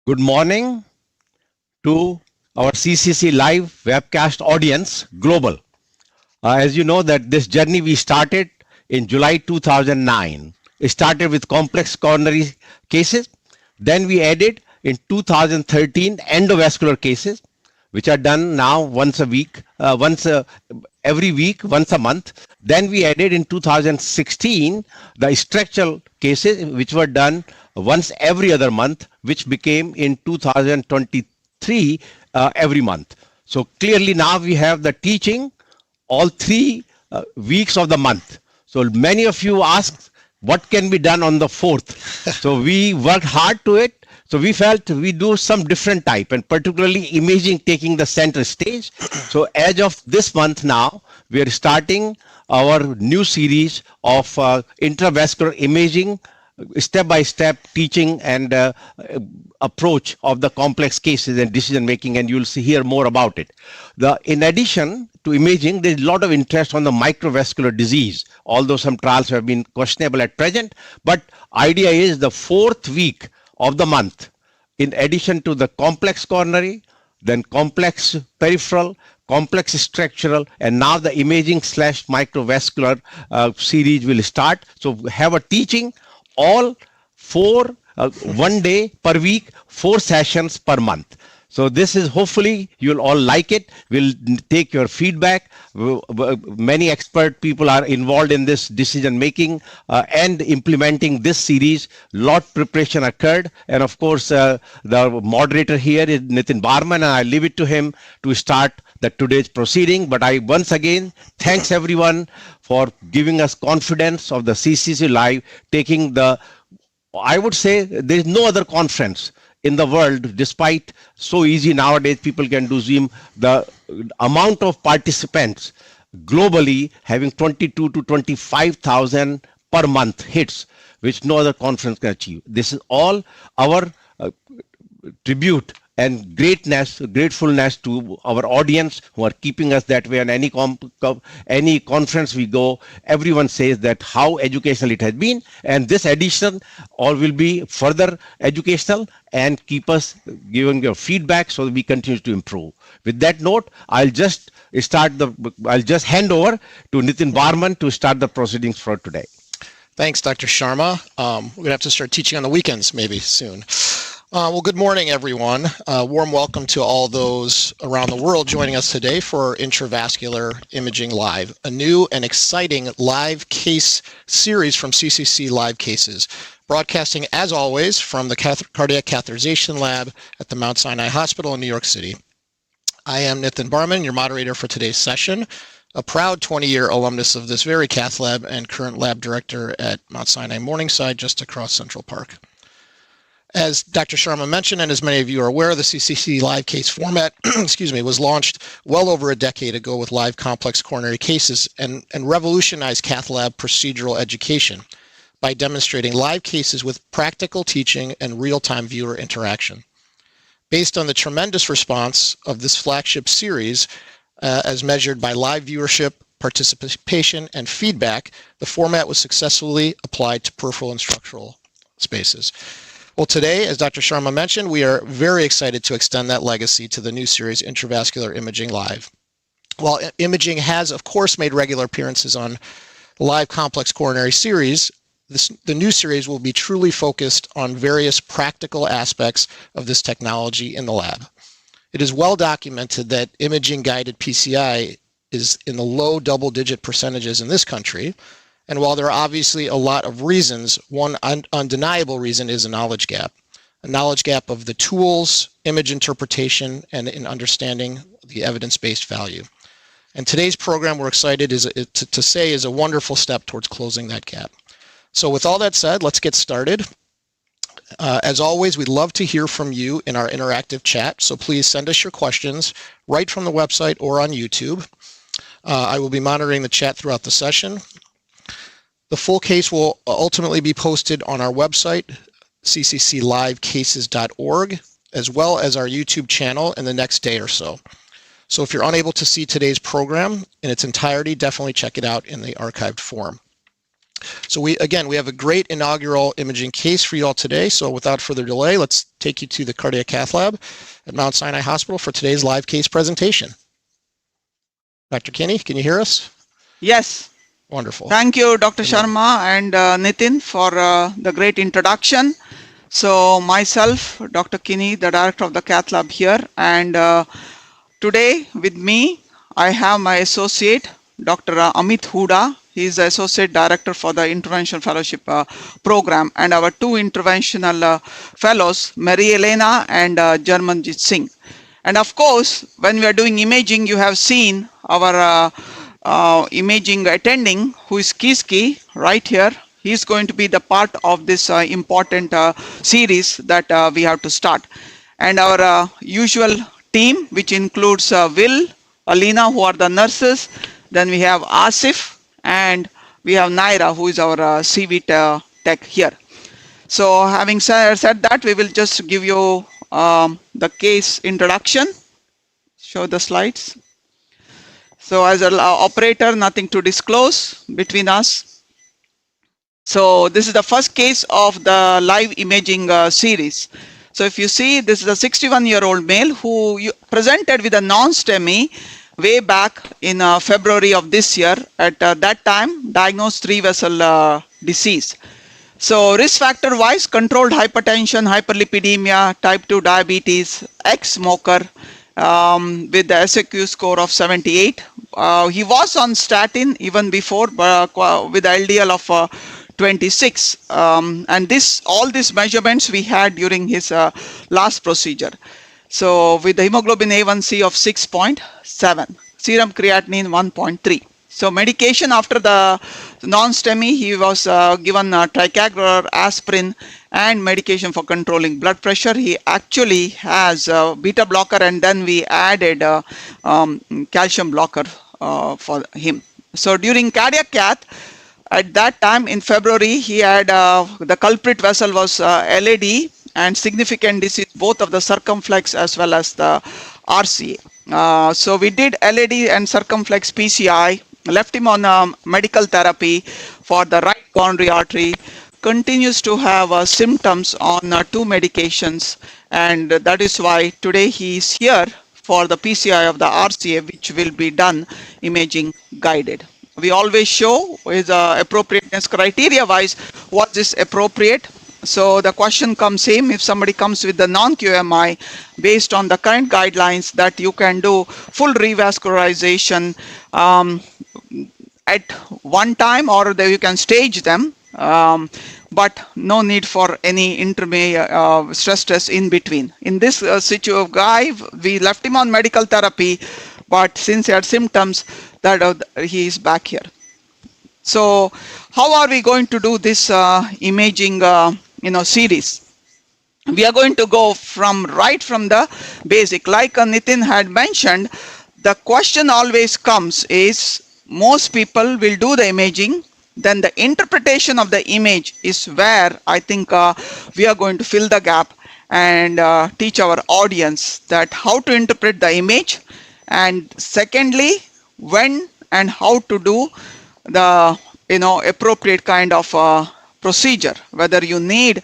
Good morning to our CCC live webcast audience, global. As you know that this journey we started in July 2009. It started with complex coronary cases. Then we added in 2013 endovascular cases, which are done now once a week, every week, once a month. Then we added in 2016 the structural cases, which were done once every other month, which became in 2023 every month. So clearly now we have the teaching all 3 weeks of the month. So many of you asked what can be done on the 4th. So we worked hard to it. So we felt we do some different type, and particularly imaging taking the center stage. So as of this month now, we are starting our new series of intravascular imaging, step-by-step teaching and approach of the complex cases and decision making, and you'll hear more about it. In addition to imaging, there's a lot of interest on the microvascular disease, although some trials have been questionable at present. But idea is the 4th week of the month, in addition to the complex coronary, then complex peripheral, complex structural, and now the imaging / microvascular series will start. So have a teaching all 4 1 day per week, 4 sessions per month. So this is, hopefully you'll all like it. We'll take your feedback. Many expert people are involved in this decision making and implementing this series. Lot preparation occurred, and of course the moderator here is Nitin Barman, and I leave it to him to start today's proceeding. But I once again thanks everyone for giving us confidence of the CCC Live, taking I would say there is no other conference in the world, despite so easy nowadays people can do Zoom, the amount of participants globally having 22 to 25,000 per month hits, which no other conference can achieve. This is all our tribute and gratefulness to our audience who are keeping us that way. On any conference we go, everyone says that how educational it has been, and this edition all will be further educational and keep us giving your feedback so that we continue to improve. With that note, I'll just hand over to Nitin Barman to start the proceedings for today. Thanks, Dr. Sharma. We're going to have to start teaching on the weekends maybe soon. Well, good morning, everyone. Warm welcome to all those around the world joining us today for Intravascular Imaging Live, a new and exciting live case series from CCC Live Cases, broadcasting as always from the Cardiac Catheterization Lab at the Mount Sinai Hospital in New York City. I am Nitin Barman, your moderator for today's session, a proud 20-year alumnus of this very cath lab and current lab director at Mount Sinai Morningside, just across Central Park. As Dr. Sharma mentioned, and as many of you are aware, the CCC live case format was launched well over a decade ago with live complex coronary cases and revolutionized cath lab procedural education by demonstrating live cases with practical teaching and real-time viewer interaction. Based on the tremendous response of this flagship series, as measured by live viewership, participation, and feedback, the format was successfully applied to peripheral and structural spaces. Well, today, as Dr. Sharma mentioned, we are very excited to extend that legacy to the new series, Intravascular Imaging Live. While imaging has, of course, made regular appearances on the live complex coronary series, the new series will be truly focused on various practical aspects of this technology in the lab. It is well documented that imaging-guided PCI is in the low double-digit percentages in this country. And while there are obviously a lot of reasons, one undeniable reason is a knowledge gap of the tools, image interpretation, and in understanding the evidence-based value. And today's program, we're excited to say, is a wonderful step towards closing that gap. So with all that said, let's get started. As always, we'd love to hear from you in our interactive chat, so please send us your questions right from the website or on YouTube. I will be monitoring the chat throughout the session. The full case will ultimately be posted on our website, ccclivecases.org, as well as our YouTube channel in the next day or so. So if you're unable to see today's program in its entirety, definitely check it out in the archived form. So we have a great inaugural imaging case for you all today. So without further delay, let's take you to the cardiac cath lab at Mount Sinai Hospital for today's live case presentation. Dr. Kinney, can you hear us? Yes. Wonderful. Thank you, Dr. Sharma and Nitin, for the great introduction. So myself, Dr. Kinney, the director of the cath lab here, and today with me, I have my associate, Dr. Amit Huda. He is the associate director for the intervention fellowship program, and our two interventional fellows, Mary Elena and Jarmanjit Singh. And of course, when we are doing imaging, you have seen our imaging attending, who is Kiski right here. He is going to be the part of this important series that we have to start. And our usual team, which includes Will, Alina, who are the nurses. Then we have Asif, and we have Naira, who is our CV tech here. So having said that, we will just give you the case introduction. Show the slides. So as an operator, nothing to disclose between us. So this is the first case of the live imaging series. So if you see, this is a 61-year-old male who presented with a non-STEMI way back in February of this year. At that time, diagnosed 3-vessel disease. So risk factor wise, controlled hypertension, hyperlipidemia, type 2 diabetes, ex-smoker, with the SAQ score of 78. He was on statin even before, with LDL of 26. And all these measurements we had during his last procedure. So with the hemoglobin A1C of 6.7, serum creatinine 1.3. So medication after the non-STEMI, he was given ticagrelor, aspirin, and medication for controlling blood pressure. He actually has beta blocker, and then we added calcium blocker for him. So during cardiac cath, at that time in February, he had the culprit vessel was LAD and significant disease, both of the circumflex as well as the RCA. So we did LAD and circumflex PCI, left him on medical therapy for the right coronary artery, continues to have symptoms on 2 medications, and that is why today he is here for the PCI of the RCA, which will be done imaging guided. We always show with appropriateness criteria wise, was this appropriate? So the question comes in, if somebody comes with the non-QMI based on the current guidelines that you can do full revascularization at one time, or you can stage them, but no need for any intermediate stress test in between. In this guy, we left him on medical therapy, but since he had symptoms, that he is back here. So how are we going to do this imaging series? We are going to go right from the basic. Like Nitin had mentioned, the question always comes is, most people will do the imaging, then the interpretation of the image is where I think we are going to fill the gap and teach our audience that how to interpret the image, and secondly, when and how to do the appropriate kind of procedure, whether you need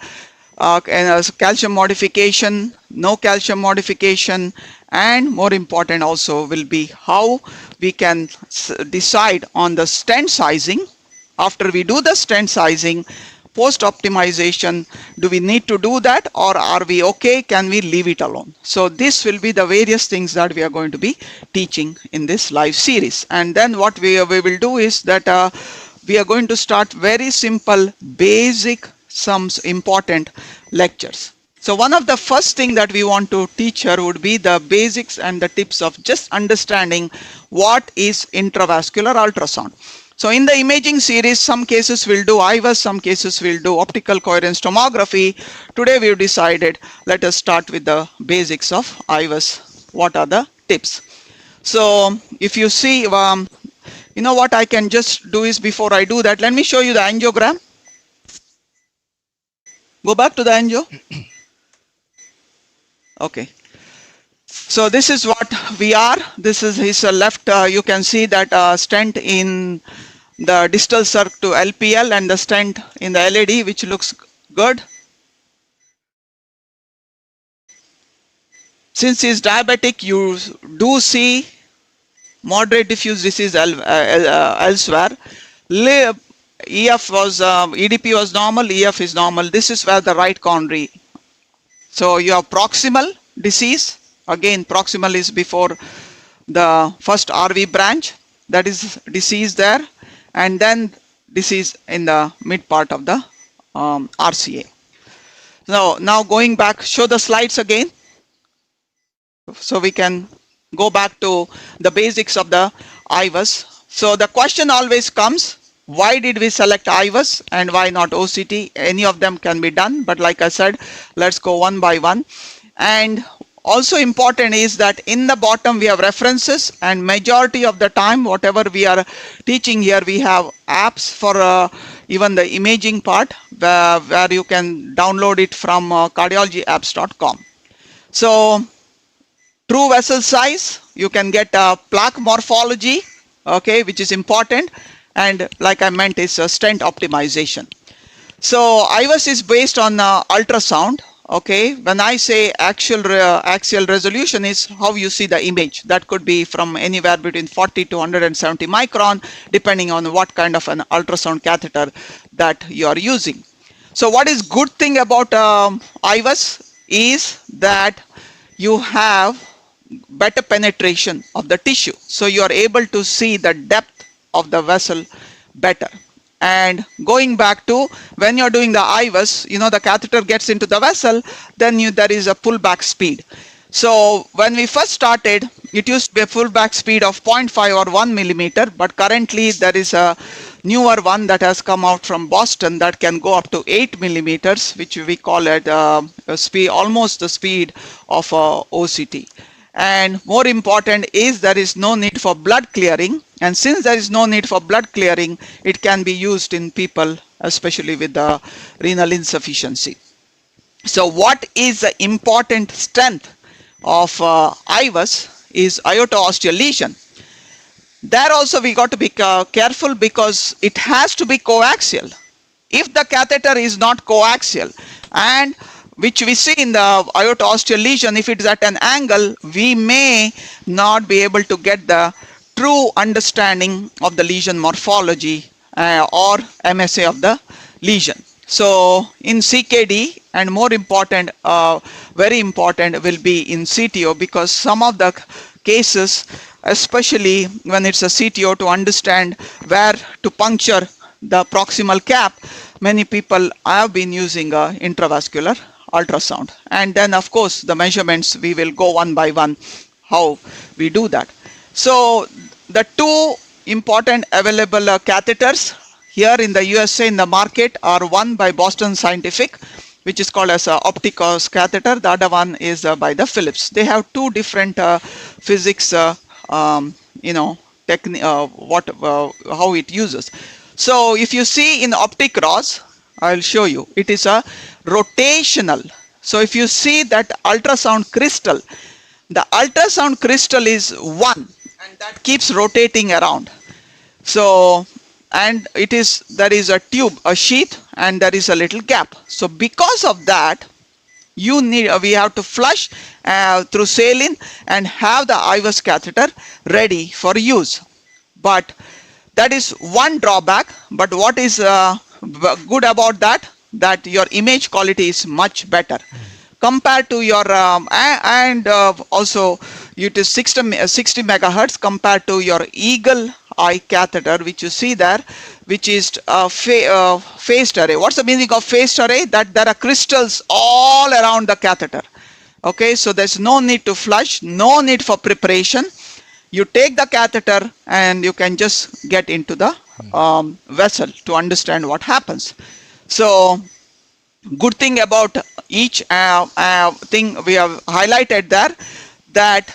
calcium modification, no calcium modification, and more important also will be how we can decide on the stent sizing. After we do the stent sizing, post optimization, do we need to do that, or are we okay? Can we leave it alone? So this will be the various things that we are going to be teaching in this live series. And then what we will do is that we are going to start very simple, basic, some important lectures. So one of the first thing that we want to teach her would be the basics and the tips of just understanding what is intravascular ultrasound. So in the imaging series, some cases will do IVUS, some cases will do optical coherence tomography. Today we've decided, let us start with the basics of IVUS. What are the tips? So if you see, what I can just do is, before I do that, let me show you the angiogram. Go back to the angio. Okay. So this is what we are. This is his left. You can see that stent in the distal circ to LPL and the stent in the LAD, which looks good. Since he's diabetic, you do see moderate diffuse disease elsewhere. EF was EDP was normal, EF is normal. This is where the right coronary. So you have proximal disease. Again, proximal is before the first RV branch. That is disease there, and then disease in the mid part of the RCA. Now going back, show the slides again, so we can go back to the basics of the IVUS. So the question always comes, why did we select IVUS and why not OCT? Any of them can be done, but like I said, let's go one by one. And also important is that in the bottom we have references, and majority of the time whatever we are teaching here, we have apps for even the imaging part where you can download it from cardiologyapps.com. So true vessel size, you can get plaque morphology, okay, which is important, and like I meant is stent optimization. So IVUS is based on ultrasound. Okay, when I say axial resolution is how you see the image. That could be from anywhere between 40 to 170 micron, depending on what kind of an ultrasound catheter that you are using. So what is good thing about IVUS is that you have better penetration of the tissue. So you are able to see the depth of the vessel better. And going back to when you're doing the IVUS, you know, the catheter gets into the vessel, then there is a pullback speed. So when we first started, it used to be a pullback speed of 0.5 or 1 millimeter, but currently there is a newer one that has come out from Boston that can go up to 8 millimeters, which we call it a speed, almost the speed of OCT. And more important is there is no need for blood clearing, and since there is no need for blood clearing, it can be used in people especially with the renal insufficiency. So what is the important strength of IVUS is aortoosteal lesion. There also we got to be careful because it has to be coaxial. If the catheter is not coaxial, and which we see in the aortoosteal lesion, if it is at an angle, we may not be able to get the true understanding of the lesion morphology or MSA of the lesion. So in CKD, and more important, very important will be in CTO, because some of the cases, especially when it's a CTO, to understand where to puncture the proximal cap, many people have been using intravascular ultrasound. And then of course the measurements, we will go one by one how we do that. So the two important available catheters here in the USA in the market are one by Boston Scientific, which is called as a Opticos catheter. The other one is by the Philips. They have two different physics, you know, how it uses. So if you see in optic rods, I'll show you, it is a rotational. So if you see that ultrasound crystal, the ultrasound crystal is one, and that keeps rotating around. So, and it is, there is a tube, a sheath, and there is a little gap. So because of that, we have to flush through saline and have the IVUS catheter ready for use. But that is one drawback. But what is good about that, that your image quality is much better compared to your also it is 60 megahertz compared to your Eagle Eye catheter, which you see there, which is phased array. What's the meaning of phased array? That there are crystals all around the catheter. Okay, so there's no need to flush, no need for preparation. You take the catheter and you can just get into the vessel to understand what happens. So good thing about each thing we have highlighted there, that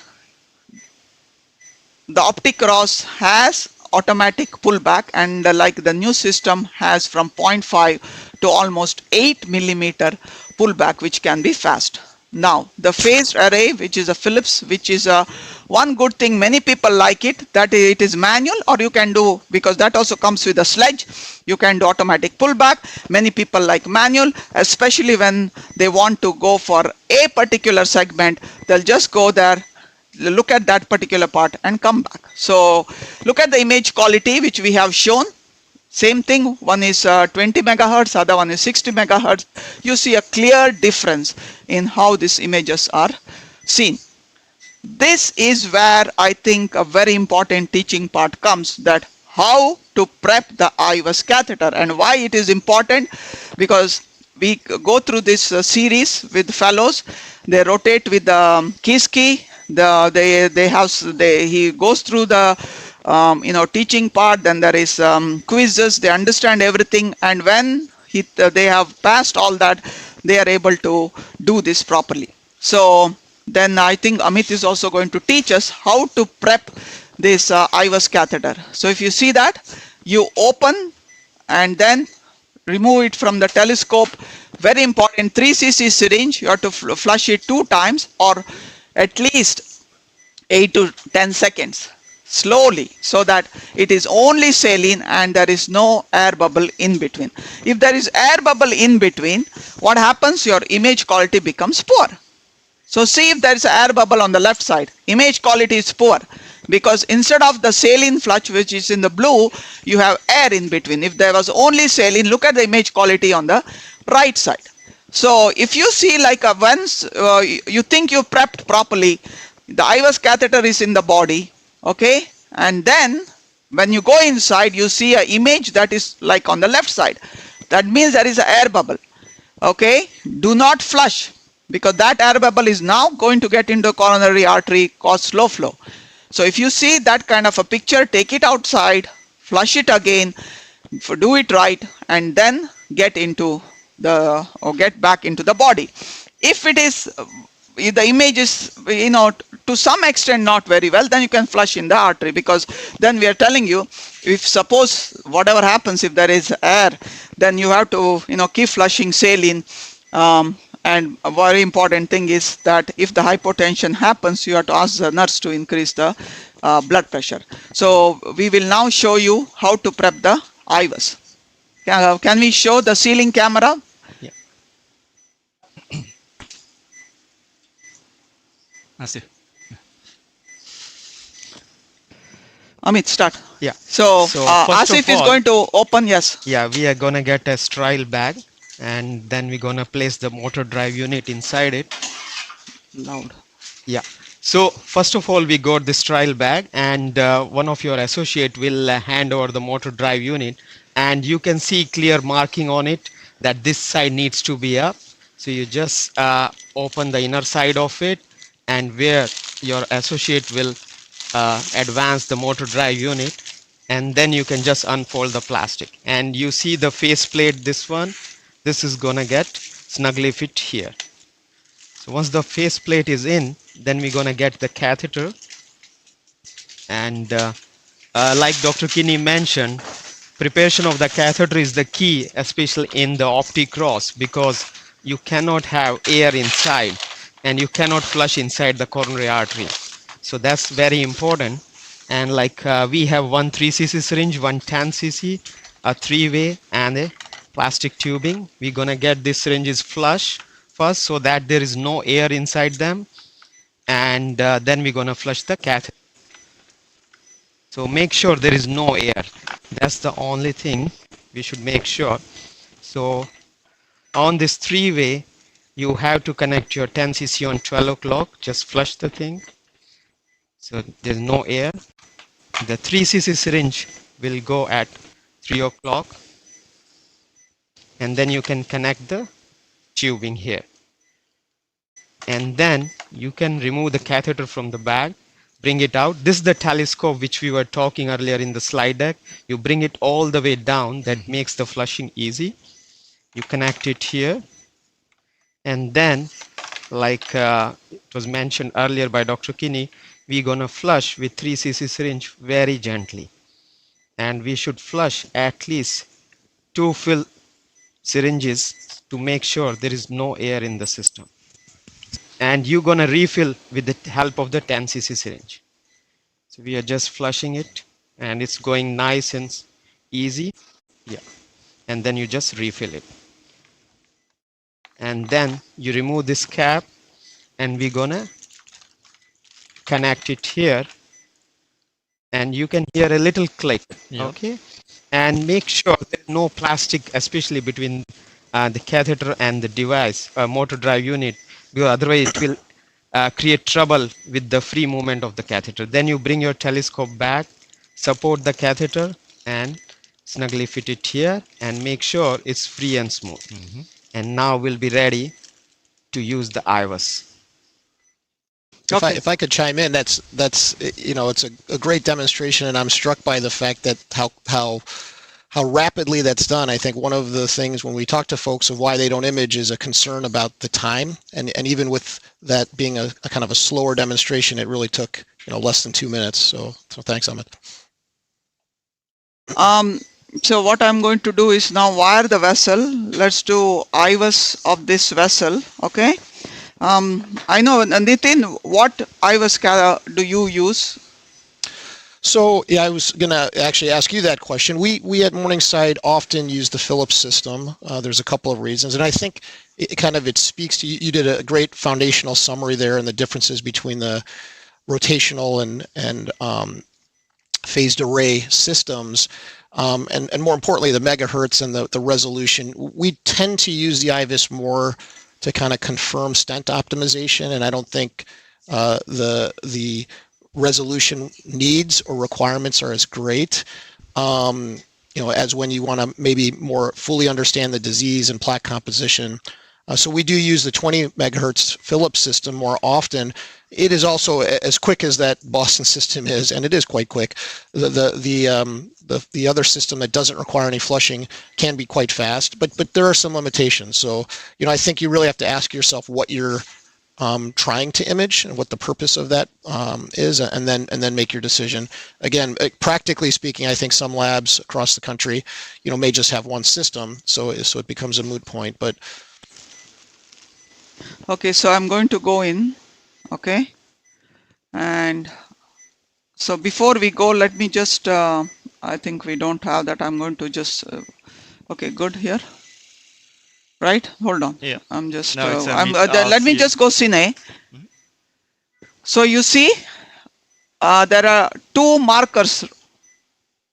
the optic ROS has automatic pullback, and like the new system has from 0.5 to almost 8 millimeter pullback, which can be fast. Now, the phased array, which is a Phillips, which is a one good thing, many people like it, that it is manual, or you can do, because that also comes with a sledge, you can do automatic pullback. Many people like manual, especially when they want to go for a particular segment. They'll just go there, look at that particular part and come back. So look at the image quality which we have shown. Same thing, one is 20 megahertz, other one is 60 megahertz. You see a clear difference in how these images are seen. This is where I think a very important teaching part comes, that how to prep the IVUS catheter. And why it is important, because we go through this series with fellows. They rotate with the Kiski. He goes through the teaching part. Then there is quizzes. They understand everything, and when they have passed all that, they are able to do this properly. So then I think Amit is also going to teach us how to prep this IVUS catheter. So if you see that, you open and then remove it from the telescope. Very important, 3 cc syringe, you have to flush it 2 times or at least 8 to 10 seconds slowly, so that it is only saline and there is no air bubble in between. If there is air bubble in between, what happens? Your image quality becomes poor. So see, if there is an air bubble on the left side, image quality is poor, because instead of the saline flush, which is in the blue, you have air in between. If there was only saline, look at the image quality on the right side. So if you see, like once you think you prepped properly, the IVUS catheter is in the body, okay, and then when you go inside, you see an image that is like on the left side. That means there is an air bubble. Okay, do not flush, because that air bubble is now going to get into coronary artery, cause slow flow. So if you see that kind of a picture, take it outside, flush it again, do it right, and then get back into the body. If it is, if the image is, to some extent not very well, then you can flush in the artery, because then we are telling you, if suppose whatever happens, if there is air, then you have to, keep flushing saline. And a very important thing is that if the hypotension happens, you have to ask the nurse to increase the blood pressure. So we will now show you how to prep the IVUS. Can we show the ceiling camera? Yeah. Asif. Amit, start. Yeah. So first of Asif is all- going to open, yes. Yeah, we are gonna get a sterile bag, and then we're gonna place the motor drive unit inside it. Loud. Yeah. So first of all, we got this trial bag, and one of your associate will hand over the motor drive unit, and you can see clear marking on it that this side needs to be up. So you just open the inner side of it, and where your associate will advance the motor drive unit, and then you can just unfold the plastic, and you see the face plate, this is gonna get snugly fit here. So once the face plate is in, then we're gonna get the catheter, and like Dr. Kinney mentioned, preparation of the catheter is the key, especially in the optic cross, because you cannot have air inside and you cannot flush inside the coronary artery. So that's very important. And like we have one 3 cc syringe, one 10 cc, a 3-way, and a plastic tubing. We're gonna get these syringes flush first, so that there is no air inside them, and then we're gonna flush the catheter. So make sure there is no air. That's the only thing we should make sure. So on this 3-way, you have to connect your 10 cc on 12 o'clock. Just flush the thing. So there's no air. The 3 cc syringe will go at 3 o'clock. And then you can connect the tubing here. And then you can remove the catheter from the bag, bring it out. This is the telescope which we were talking earlier in the slide deck. You bring it all the way down. That makes the flushing easy. You connect it here. And then, like it was mentioned earlier by Dr. Kinney, we're gonna flush with 3 cc syringe very gently. And we should flush at least 2 fill syringes to make sure there is no air in the system. and you're gonna refill with the help of the 10 cc syringe. So we are just flushing it, and it's going nice and easy. Yeah, and then you just refill it, and then you remove this cap, and we're gonna connect it here, and you can hear a little click. Yeah. Okay, and make sure there's no plastic, especially between the catheter and the device, motor drive unit, because otherwise it will create trouble with the free movement of the catheter. Then you bring your telescope back, support the catheter, and snugly fit it here, and make sure it's free and smooth. And now we'll be ready to use the IVUS. If I could chime in, that's you know, it's a great demonstration, and I'm struck by the fact that how rapidly that's done. I think one of the things when we talk to folks of why they don't image is a concern about the time, and even with that being a kind of a slower demonstration, it really took, you know, less than 2 minutes. So thanks, Amit. So what I'm going to do is now wire the vessel. Let's do IVUS of this vessel. Okay. I know, Nitin, what IVUS do you use? So yeah, I was gonna actually ask you that question. We at Morningside often use the Philips system. There's a couple of reasons, and I think it speaks to you. You did a great foundational summary there, and the differences between the rotational and phased array systems, and more importantly, the megahertz and the resolution. We tend to use the IVUS more to kind of confirm stent optimization, and I don't think the resolution needs or requirements are as great, you know, as when you want to maybe more fully understand the disease and plaque composition. So we do use the 20 megahertz Philips system more often. It is also as quick as that Boston system is, and it is quite quick. The other system that doesn't require any flushing can be quite fast, but there are some limitations. So, you know, I think you really have to ask yourself what you're trying to image and what the purpose of that is, and then make your decision. Again, practically speaking, I think some labs across the country, you know, may just have one system, so it becomes a moot point. But Okay, so I'm going to go in. Okay, and so before we go, let me just I think we don't have that. I'm going to just okay, good here, right? Hold on. Yeah. I'm just No, it's let me just go cine. So you see, there are two markers.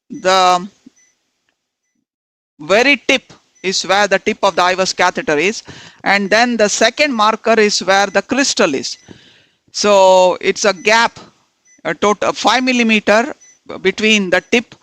The very tip is where the tip of the IVUS catheter is, and then the second marker is where the crystal is. So it's a gap, a total 5 millimeter between the tip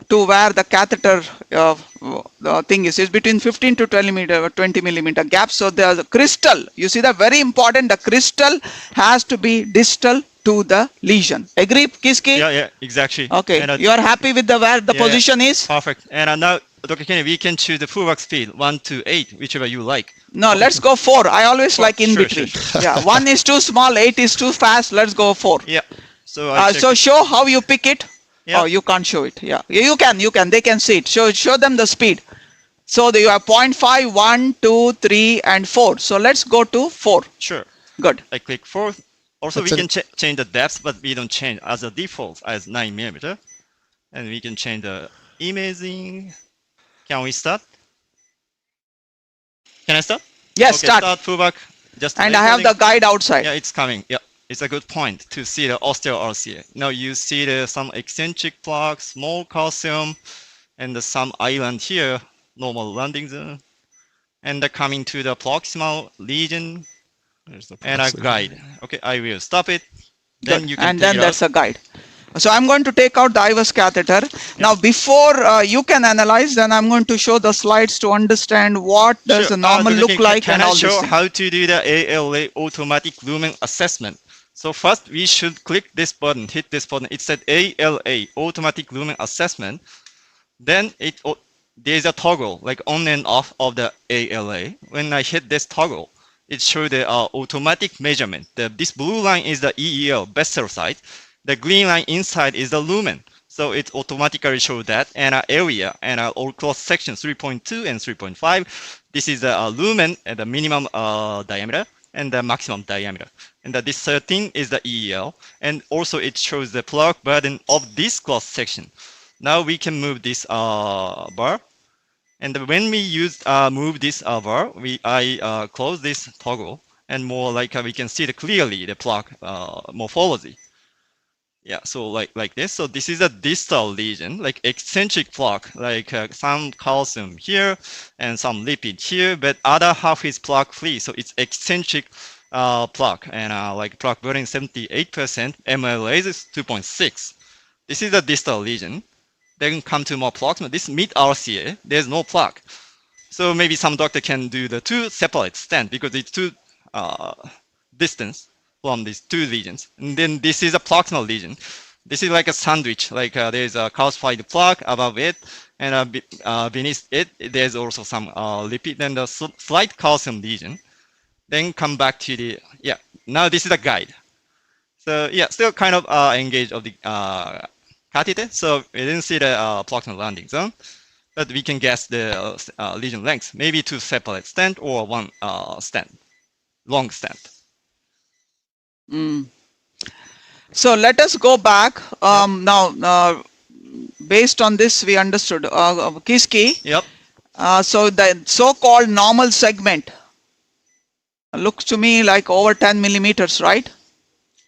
to where the catheter the thing is between 15 to 20 millimeter gap. So there's a crystal. You see that very important. The crystal has to be distal to the lesion. Agree, Kiski? Yeah, exactly. Okay. And, You are happy with the where the position is? Perfect. And now, Dr. Kenny, we can choose the fullback speed 1 to 8, whichever you like. No, let's go 4. I always like in Sure, between. sure. Yeah, 1 is too small, 8 is too fast. Let's go 4. Yeah. So I So show how you pick it. Yeah. Oh, you can't show it. Yeah, you can. They can see it. Show them the speed. So you have 0.5, 1, 2, 3, and 4. So let's go to 4. Sure. Good. I click 4. Also, That's we can change the depth, but we don't change as a default as 9 millimeter. And we can change the imaging. Can we start? Can I start? Yes, Okay, start. Start fullback. Just And I have the guide outside. Yeah, it's coming. Yeah, it's a good point to see the osteo RCA. Now you see some eccentric plaque, small calcium, and some island here, normal landing zone. And coming to the proximal region, and a guide. Okay, I will stop it. Then Good. you can And then take it there's a guide. So I'm going to take out the IVUS catheter. Now before you can analyze, then I'm going to show the slides to understand what does Sure. a normal look like Can and I all show this. how to do the ALA automatic lumen assessment? So first we should click this button, hit this button. It said ALA automatic lumen assessment. Then there's a toggle like on and off of the ALA. When I hit this toggle, it shows the automatic measurement. This blue line is the EEL, Bessel site. The green line inside is the lumen. So it automatically shows that, and area, and all cross section 3.2 and 3.5. This is the lumen at the minimum diameter. and the maximum diameter. And this 13 is the EEL, and also it shows the plaque burden of this cross section. Now we can move this bar, and when we move this bar, I close this toggle, and more like we can see clearly the plaque morphology. Yeah, so like this. So this is a distal lesion, like eccentric plaque, like some calcium here and some lipid here, but other half is plaque free. So it's eccentric plaque, and like plaque burden 78%, MLA is 2.6. This is a distal lesion. Then come to more proximal. This mid RCA, there's no plaque. So maybe some doctor can do the two separate stent because it's too distance from these two lesions. And then this is a proximal lesion. This is like a sandwich, like there's a calcified plaque above it, and beneath it, there's also some lipid and a slight calcium lesion. Then come back to the, yeah, now this is a guide. So yeah, still kind of engaged of the catheter. So we didn't see the proximal landing zone, but we can guess the lesion length, maybe two separate stent or one stent, long stent. So let us go back. Now, based on this, we understood. Kiski. Yep. So the so-called normal segment looks to me like over 10 millimeters, right?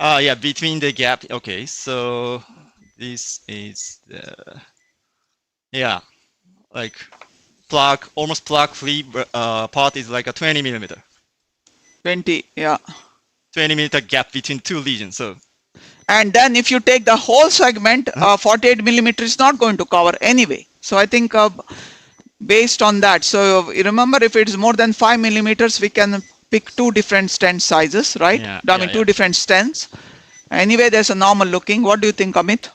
Yeah, between the gap. Okay, so this is the, yeah, like plaque, almost plaque-free part is like a 20 millimeter. 20, yeah. 20 millimeter gap between two lesions. So, and then if you take the whole segment, 48 millimeter is not going to cover anyway. So I think based on that, so remember, if it is more than 5 millimeters, we can pick two different stent sizes, right? Yeah, I mean, two different stents. Anyway, there's a normal looking. What do you think, Amit?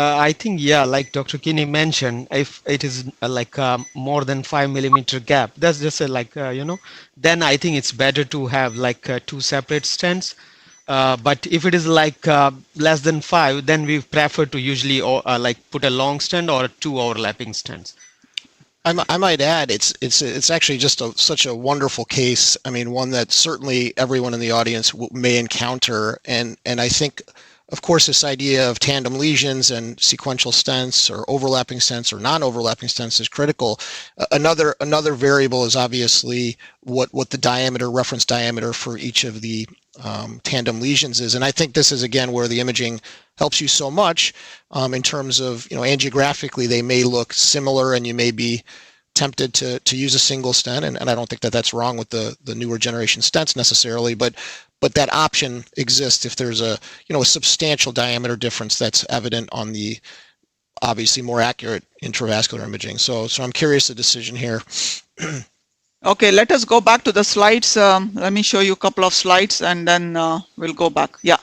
I think, yeah, like Dr. Kinney mentioned, if it is like more than 5 millimeter gap, that's just like, you know, then I think it's better to have like two separate stents. But if it is like less than 5, then we prefer to usually like put a long stent or two overlapping stents. I might add, it's actually just such a wonderful case. I mean, one that certainly everyone in the audience may encounter, and I think, of course, this idea of tandem lesions and sequential stents or overlapping stents or non-overlapping stents is critical. Another variable is obviously what the diameter, reference diameter for each of the tandem lesions is, and I think this is again where the imaging helps you so much in terms of, you know, angiographically they may look similar, and you may be tempted to use a single stent, and I don't think that that's wrong with the newer generation stents necessarily, but that option exists if there's a, you know, a substantial diameter difference that's evident on the obviously more accurate intravascular imaging. So I'm curious the decision here. Okay, let us go back to the slides. Let me show you a couple of slides, and then we'll go back. Yeah.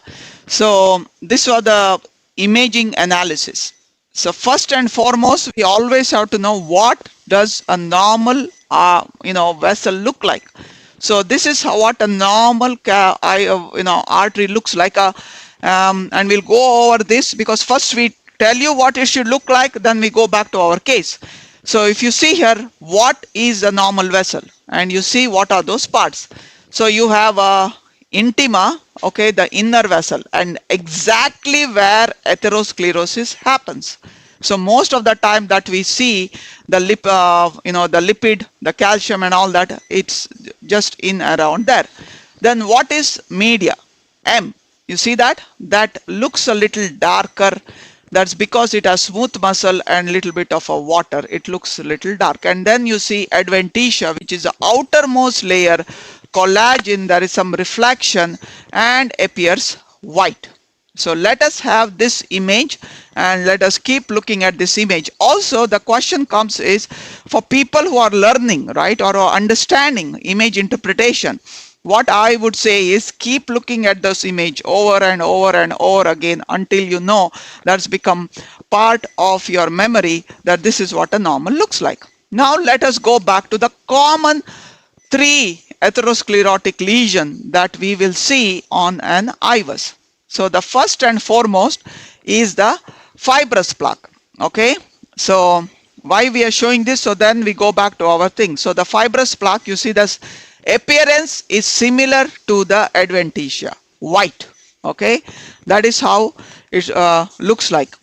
So this was the imaging analysis. So first and foremost, we always have to know what does a normal, you know, vessel look like. So this is what a normal artery looks like. And we'll go over this because first we tell you what it should look like, then we go back to our case. So if you see here, what is a normal vessel? And you see what are those parts. So you have a intima, okay, the inner vessel, and exactly where atherosclerosis happens. So most of the time that we see the the lipid, the calcium and all that, it's just in around there. Then what is media? M. You see that? That looks a little darker. That's because it has smooth muscle and little bit of a water. It looks a little dark. And then you see adventitia, which is the outermost layer. Collagen, there is some reflection and appears white. So let us have this image and let us keep looking at this image. Also, the question comes is for people who are learning, right, or are understanding image interpretation, what I would say is keep looking at this image over and over and over again until you know that's become part of your memory that this is what a normal looks like. Now let us go back to the common 3 atherosclerotic lesion that we will see on an IVUS. So the first and foremost is the fibrous plaque. Okay, so why we are showing this? So then we go back to our thing. So the fibrous plaque, you see this Appearance is similar to the adventitia, white. Okay, that is how it looks like.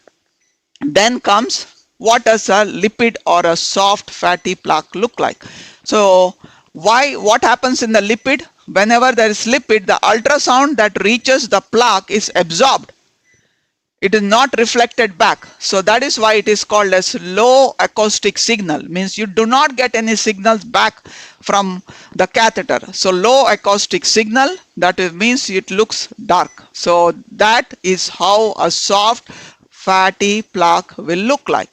Then comes, what does a lipid or a soft fatty plaque look like? So what happens in the lipid? Whenever there is lipid, the ultrasound that reaches the plaque is absorbed. It is not reflected back. So that is why it is called as low acoustic signal. Means you do not get any signals back from the catheter. So low acoustic signal, that means it looks dark. So that is how a soft fatty plaque will look like.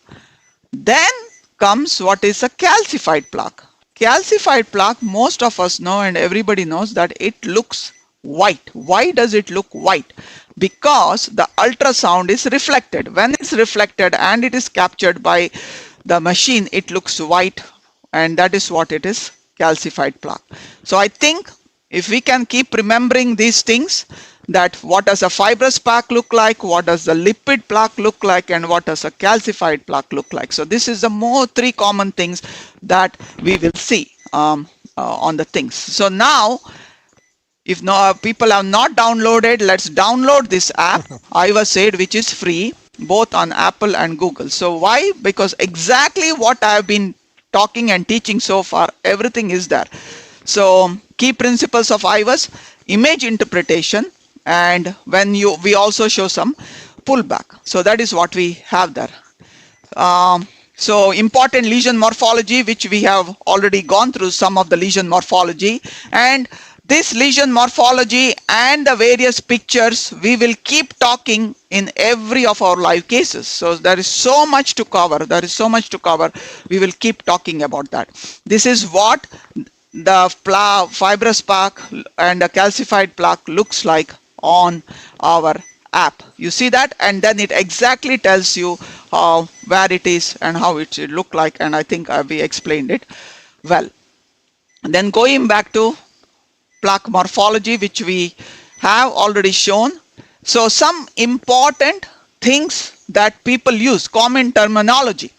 Then comes what is a calcified plaque. Calcified plaque, most of us know and everybody knows that it looks white. Why does it look white? Because the ultrasound is reflected. When it's reflected and it is captured by the machine, it looks white, and that is what it is, calcified plaque. So I think if we can keep remembering these things, that what does a fibrous plaque look like, what does the lipid plaque look like, and what does a calcified plaque look like. So this is the three common things that we will see on the things. So now, if people have not downloaded, let's download this app, IVUS Aid, which is free, both on Apple and Google. So why? Because exactly what I have been talking and teaching so far, everything is there. So key principles of IVUS, image interpretation, and we also show some pullback. So that is what we have there. So important lesion morphology, which we have already gone through some of the lesion morphology, and this lesion morphology and the various pictures we will keep talking in every of our live cases. So there is so much to cover. We will keep talking about that. This is what the fibrous plaque and the calcified plaque looks like on our app. You see that, and then it exactly tells you where it is and how it should look like, and I think we explained it well. And then going back to plaque morphology, which we have already shown. So some important things that people use, common terminology.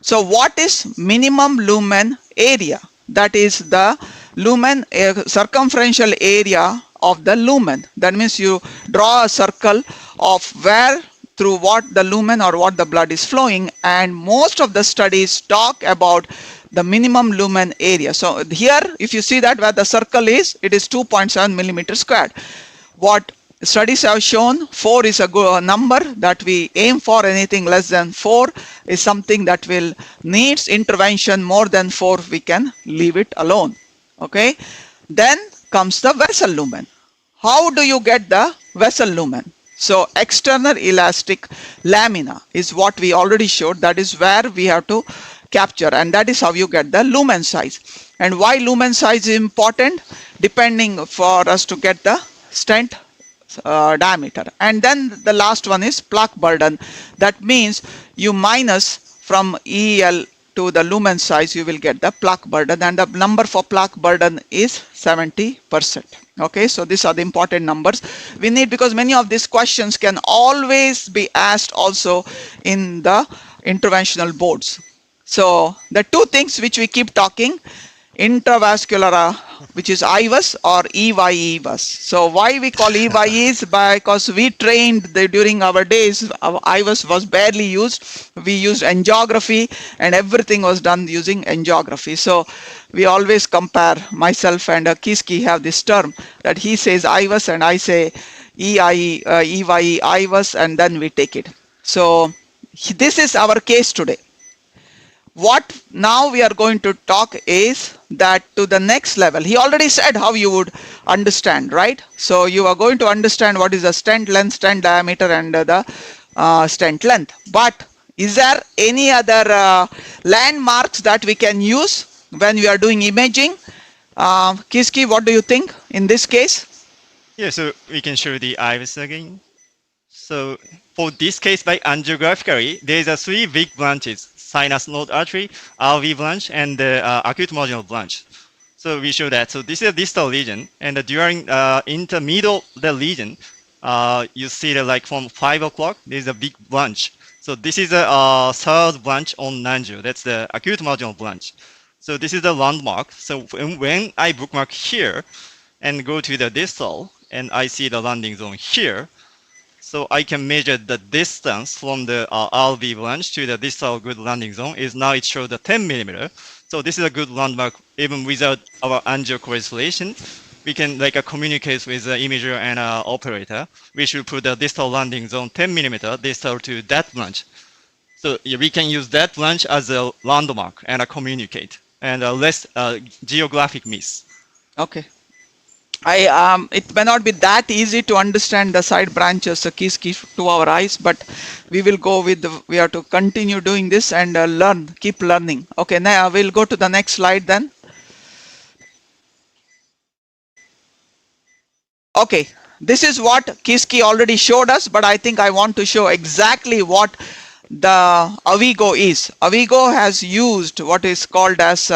So what is minimum lumen area? That is the lumen circumferential area of the lumen. That means you draw a circle of where through what the lumen or what the blood is flowing, and most of the studies talk about the minimum lumen area. So here, if you see that where the circle is, it is 2.7 millimeters squared. What studies have shown, 4 is a good number that we aim for. Anything less than 4 is something that will needs intervention. More than 4, we can leave it alone. Okay. Then comes the vessel lumen. How do you get the vessel lumen? So external elastic lamina is what we already showed. That is where we have to capture, and that is how you get the lumen size. And why lumen size is important? Depending for us to get the stent diameter. And then the last one is plaque burden. That means you minus from EL to the lumen size, you will get the plaque burden, and the number for plaque burden is 70%. Okay, so these are the important numbers we need, because many of these questions can always be asked also in the interventional boards. So the two things which we keep talking, intravascular, which is IVUS or EVUS. So why we call EVUS? Because we trained during our days, our IVUS was barely used. We used angiography, and everything was done using angiography. So we always compare, myself and Kiski have this term that he says IVUS and I say EVUS, IVUS, and then we take it. So this is our case today. What now we are going to talk is that to the next level. He already said how you would understand, right? So you are going to understand what is the stent length, stent diameter, and the stent length. But is there any other landmarks that we can use when we are doing imaging? Kiski, what do you think in this case? Yeah, so we can show the IVUS again. So for this case by angiographically, there is 3 big branches: sinus node artery, RV branch, and the acute marginal branch. So we show that. So this is a distal region, and during intermiddle the region, you see that like from 5 o'clock, there is a big branch. So this is a third branch on angio. That's the acute marginal branch. So this is the landmark. So when I bookmark here and go to the distal, and I see the landing zone here, so I can measure the distance from the RV branch to the distal good landing zone is now it shows the 10 millimeter. So this is a good landmark even without our angio correlation. We can communicate with the imager and operator. We should put the distal landing zone 10 millimeter distal to that branch. So we can use that branch as a landmark and communicate and less geographic miss. Okay. It may not be that easy to understand the side branches, the keys to our eyes, but we will go with, we have to continue doing this and learn, keep learning. Okay, now we'll go to the next slide then. Okay, this is what Kiski already showed us, but I think I want to show exactly what the AVIGO is. AVIGO has used what is called as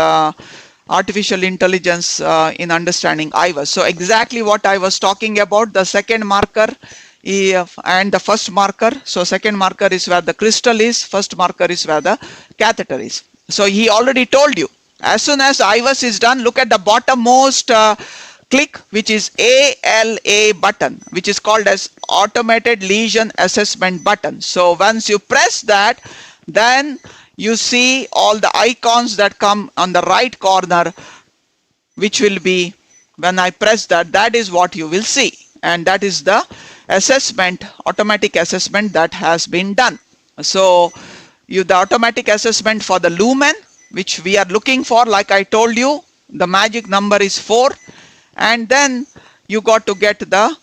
artificial intelligence in understanding IVUS. So exactly what I was talking about, the second marker and the first marker. So second marker is where the crystal is, first marker is where the catheter is. So he already told you, as soon as IVUS is done, look at the bottommost click, which is ALA button, which is called as automated lesion assessment button. So once you press that, then you see all the icons that come on the right corner, which will be, when I press that, that is what you will see. And that is the assessment, automatic assessment that has been done. So the automatic assessment for the lumen, which we are looking for, like I told you, the magic number is 4. And then you got to get the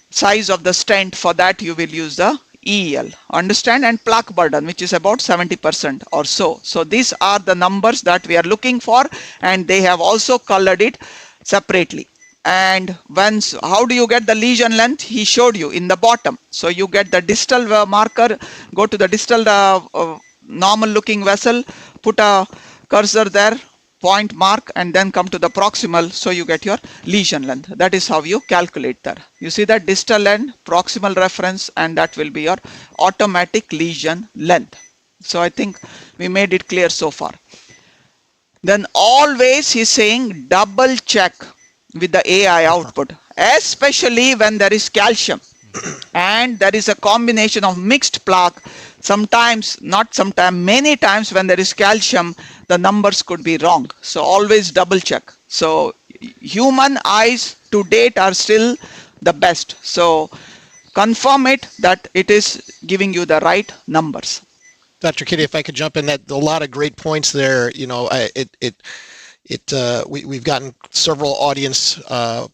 size of the stent. For that you will use the EL, understand, and plaque burden, which is about 70% or so. So these are the numbers that we are looking for, and they have also colored it separately. And how do you get the lesion length? He showed you in the bottom. So you get the distal marker, go to the distal normal looking vessel, put a cursor there, point mark, and then come to the proximal, so you get your lesion length. That is how you calculate that. You see that distal end, proximal reference, and that will be your automatic lesion length. So I think we made it clear so far. Then always he's saying double check with the AI output, especially when there is calcium and there is a combination of mixed plaque. Sometimes, not sometimes, many times when there is calcium, the numbers could be wrong. So always double check. So human eyes to date are still the best. So confirm it that it is giving you the right numbers. Dr. Kitty, if I could jump in, that a lot of great points there. You know, we've gotten several audience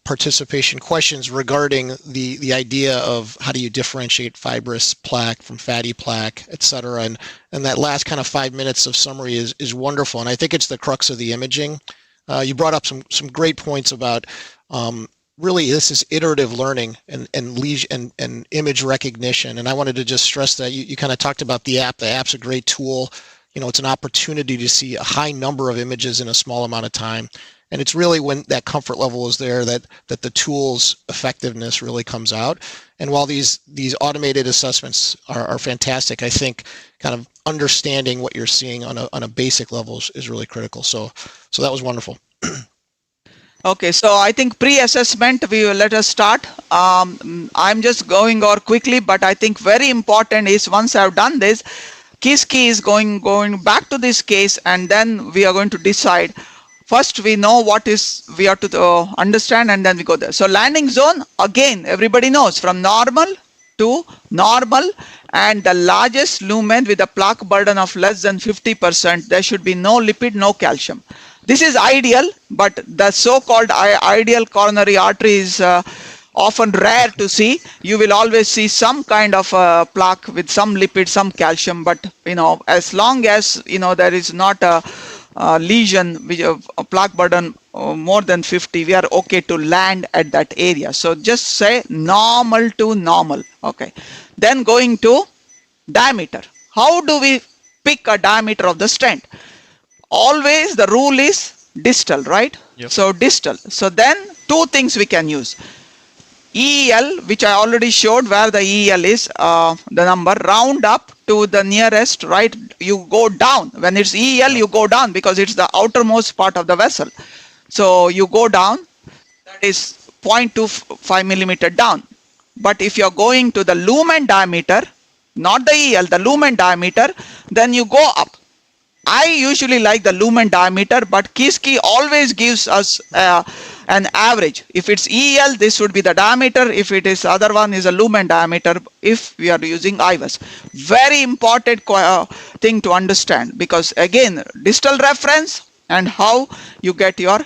participation questions regarding the idea of how do you differentiate fibrous plaque from fatty plaque, et cetera. And that last kind of 5 minutes of summary is wonderful. And I think it's the crux of the imaging. You brought up some great points about really this is iterative learning and image recognition. And I wanted to just stress that you kind of talked about the app. The app's a great tool. You know, it's an opportunity to see a high number of images in a small amount of time. And it's really when that comfort level is there that the tool's effectiveness really comes out. And while these automated assessments are fantastic, I think kind of understanding what you're seeing on a basic level is really critical. So that was wonderful. Okay, so I think pre-assessment, we will let us start. I'm just going over quickly, but I think very important is once I've done this, Kiski is going back to this case, and then we are going to decide. First, we know what is we have to understand, and then we go there. So landing zone, again, everybody knows from normal to normal, and the largest lumen with a plaque burden of less than 50%, there should be no lipid, no calcium. This is ideal, but the so-called ideal coronary artery is often rare to see. You will always see some kind of plaque with some lipid, some calcium, but as long as there is not a lesion with a plaque burden more than 50, we are okay to land at that area. So just say normal to normal. Okay, then going to diameter. How do we pick a diameter of the stent? Always the rule is distal, right? Yep. So distal. So then two things we can use. EL, which I already showed where the EL is, the number, round up to the nearest, right, you go down. When it's EL, you go down because it's the outermost part of the vessel. So you go down, that is 0.25 millimeter down. But if you're going to the lumen diameter, not the EL, the lumen diameter, then you go up. I usually like the lumen diameter, but Kiski always gives us an average. If it's EL, this would be the diameter. If it is other one is a lumen diameter, if we are using IVUS. Very important thing to understand, because again, distal reference and how you get your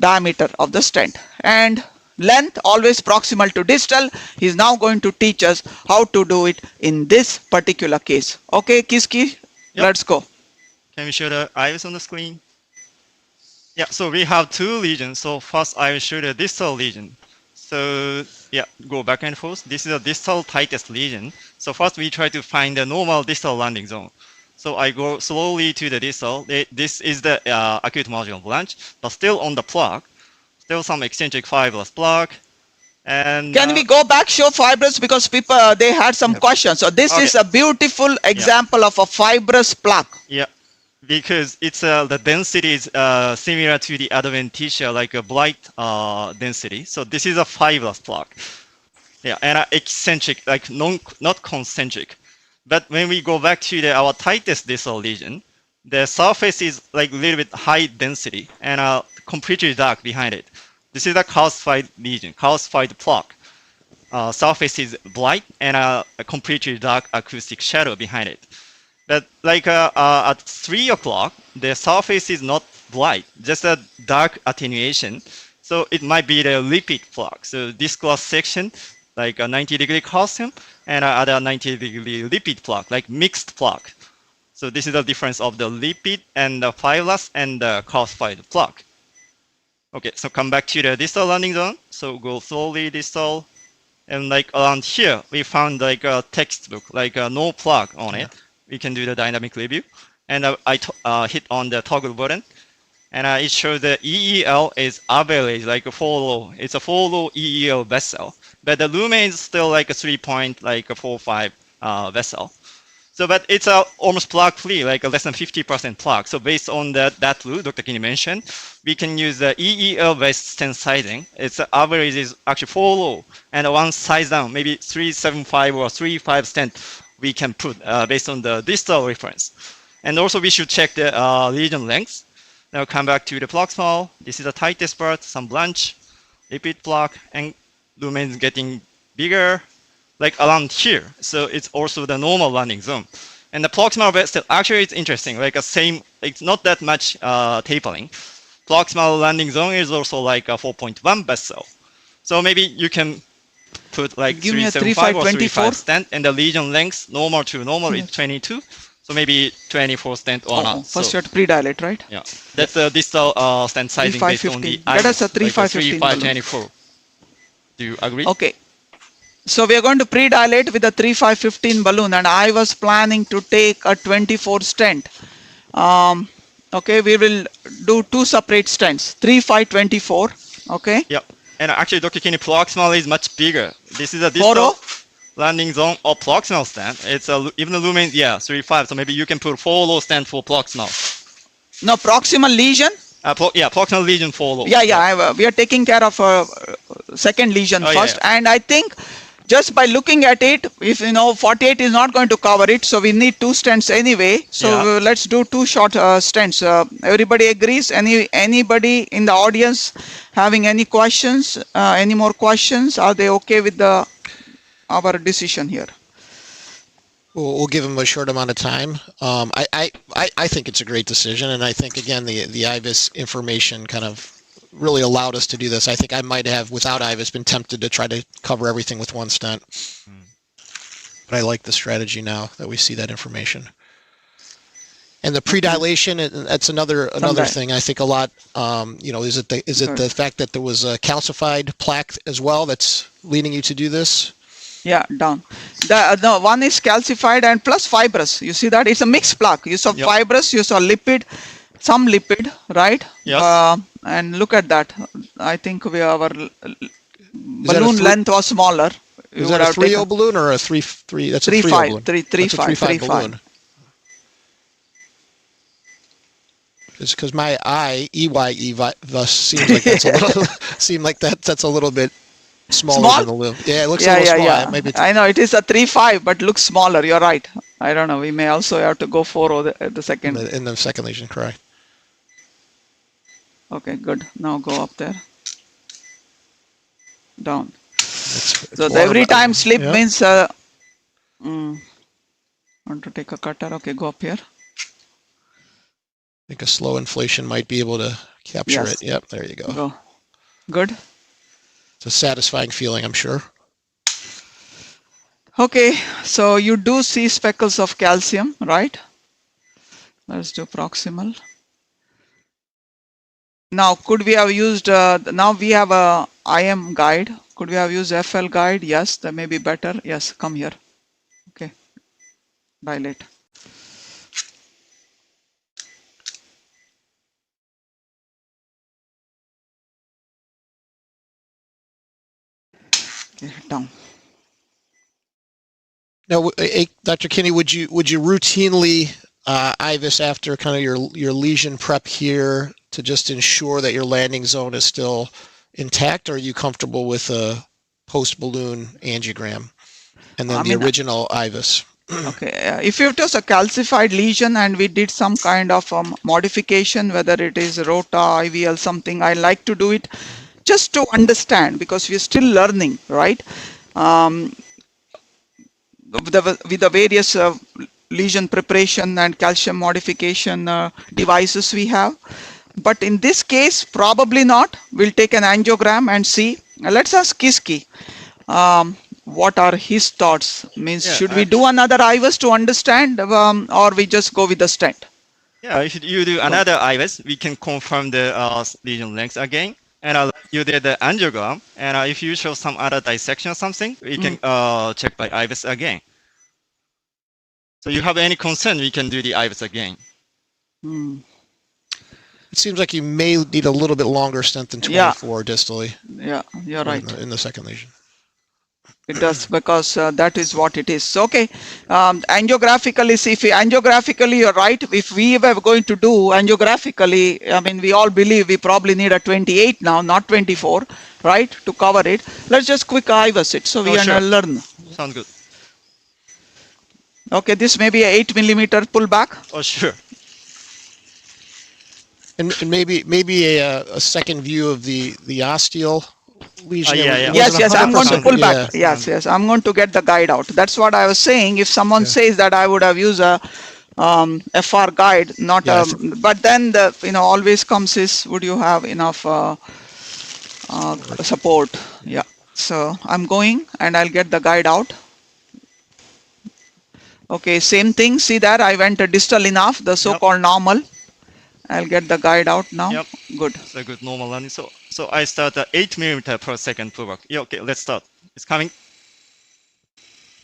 diameter of the stent. And length always proximal to distal. He's now going to teach us how to do it in this particular case. Okay, Kiski, let's go. Can we show the IVUS on the screen? Yeah, so we have two lesions. So first I will show the distal lesion. So yeah, go back and forth. This is a distal tightest lesion. So first we try to find the normal distal landing zone. So I go slowly to the distal. This is the acute marginal branch, but still on the plaque. Still some eccentric fibrous plaque. And can we go back, show fibrous, because people they had some questions. So this is a beautiful example of a fibrous plaque. Yeah, because it's the density is similar to the adventitia, like a blight density. So this is a fibrous plaque. Yeah, and eccentric, like not concentric. But when we go back to our tightest distal lesion, the surface is like a little bit high density and completely dark behind it. This is a calcified lesion, calcified plaque. Surface is bright and a completely dark acoustic shadow behind it. But like at 3 o'clock, the surface is not bright, just a dark attenuation. So it might be the lipid plaque. So this cross section, like a 90-degree calcium and other 90-degree lipid plaque, like mixed plaque. So this is the difference of the lipid and the fibrous and the calcified plaque. Okay, so come back to the distal landing zone. So go slowly distal. And like around here, we found like a textbook, like no plaque on it. We can do the dynamic review. And I hit on the toggle button. And it shows the EEL is average, like a follow. It's a follow EEL vessel. But the lumen is still like a 3.45 vessel. So, but it's almost plaque free, like a less than 50% plaque. So based on that rule Dr. Kinney mentioned, we can use the EEL based stent sizing. Its average is actually 4 low, and one size down, maybe 375 or 35 stent we can put based on the distal reference. And also we should check the lesion length. Now come back to the proximal. This is the tightest part, some branch, lipid plaque, and lumen is getting bigger, like around here. So it's also the normal landing zone. And the proximal vessel, actually it's interesting, like a same, it's not that much tapering. Proximal landing zone is also like a 4.1 vessel. So maybe you can put like 375 or 35 stent, and the lesion length, normal to normal, is 22. So maybe 24 stent or not. First so, you have to pre-dilate, right? Yeah, that's the distal stent sizing based on the That is a 3515 like 3524. Do you agree? Okay. So we are going to pre-dilate with a 3515 balloon, and I was planning to take a 24 stent. Okay, we will do 2 separate stents, 3524. Okay. Yeah, and actually, Dr. Kinney, proximal is much bigger. This is a distal landing zone or proximal stent. It's even the lumen, yeah, 35. So maybe you can put 4 low stent for proximal. No, proximal lesion. Yeah, proximal lesion 4 low. Yeah. We are taking care of second lesion first, and I think just by looking at it, if 48 is not going to cover it, so we need 2 stents anyway. So let's do 2 short stents. Everybody agrees? Anybody in the audience having any questions? Any more questions? Are they okay with our decision here? We'll give them a short amount of time. I think it's a great decision, and I think again the IVUS information kind of really allowed us to do this. I think I might have, without IVUS, been tempted to try to cover everything with 1 stent. But I like the strategy now that we see that information. And the predilation, that's another thing. I think a lot. Is it the fact that there was a calcified plaque as well that's leading you to do this? Yeah, down. The one is calcified and plus fibrous. You see that it's a mixed plaque. You saw fibrous, you saw lipid, some lipid, right? Yes. And look at that. I think our balloon length was smaller. you Is would that a have 3.0 taken balloon or a 3.3? That's a 3.5, 3.0 balloon. 3.5, That's a 3.5 3.5. balloon. Just because my IVUS seems like that's a little that's a little bit smaller Small? than the loop. Yeah, it looks a Yeah, little yeah, small. yeah. Maybe I know it is a 3.5, but looks smaller. You're right. I don't know. We may also have to go for the second. in the second lesion, correct? Okay, good. Now go up there. Down. It's So water every bottom. time slip Yeah. means want to take a cutter. Okay, go up here. I think a slow inflation might be able to capture Yes. it. Yep, there you go. Go. Good. It's a satisfying feeling, I'm sure. Okay, so you do see speckles of calcium, right? Let's do proximal. Now, could we have used, now we have a IM guide. Could we have used FL guide? Yes, that may be better. Yes, come here. Okay, dilate. Okay, down. Now, Dr. Kinney, would you routinely IVUS after kind of your lesion prep here to just ensure that your landing zone is still intact, or are you comfortable with a post-balloon angiogram and then the original IVUS? Okay, if it was a calcified lesion and we did some kind of modification, whether it is rota, IVL, something, I like to do it just to understand, because we're still learning, right? With the various lesion preparation and calcium modification devices we have. But in this case, probably not. We'll take an angiogram and see. Let's ask Kiski. What are his thoughts? Means, Yeah, should we do another IVUS to understand, or we just go with the stent? Yeah, if you do another IVUS, we can confirm the lesion length again. And you did the angiogram, and if you show some other dissection or something, we can check by IVUS again. So you have any concern, we can do the IVUS again. It seems like you may need a little bit longer stent than 24 distally. Yeah, you're right. In the second lesion. It does, because that is what it is. So, okay, angiographically, see, if angiographically you're right, if we were going to do angiographically, I mean, we all believe we probably need a 28 now, not 24, right, to cover it. Let's just quick IVUS it, so we sure. learn. Sounds good. Okay, this may be a 8 millimeter pullback. Oh, sure. And maybe a second view of the osteal lesion. Yeah. Yes, I'm going to 100%. pull back. Yes, I'm going to get the guide out. That's what I was saying. If someone says that, I would have used a FR guide, not but then always comes is, would you have enough support? Yeah. So I'm going and I'll get the guide out. Okay, same thing. See there, I went distal enough, the so-called normal. I'll get the guide out now. Yep. Good. It's a good normal landing. So I start at 8 millimeter per second pullback. Yeah, okay, let's start. It's coming.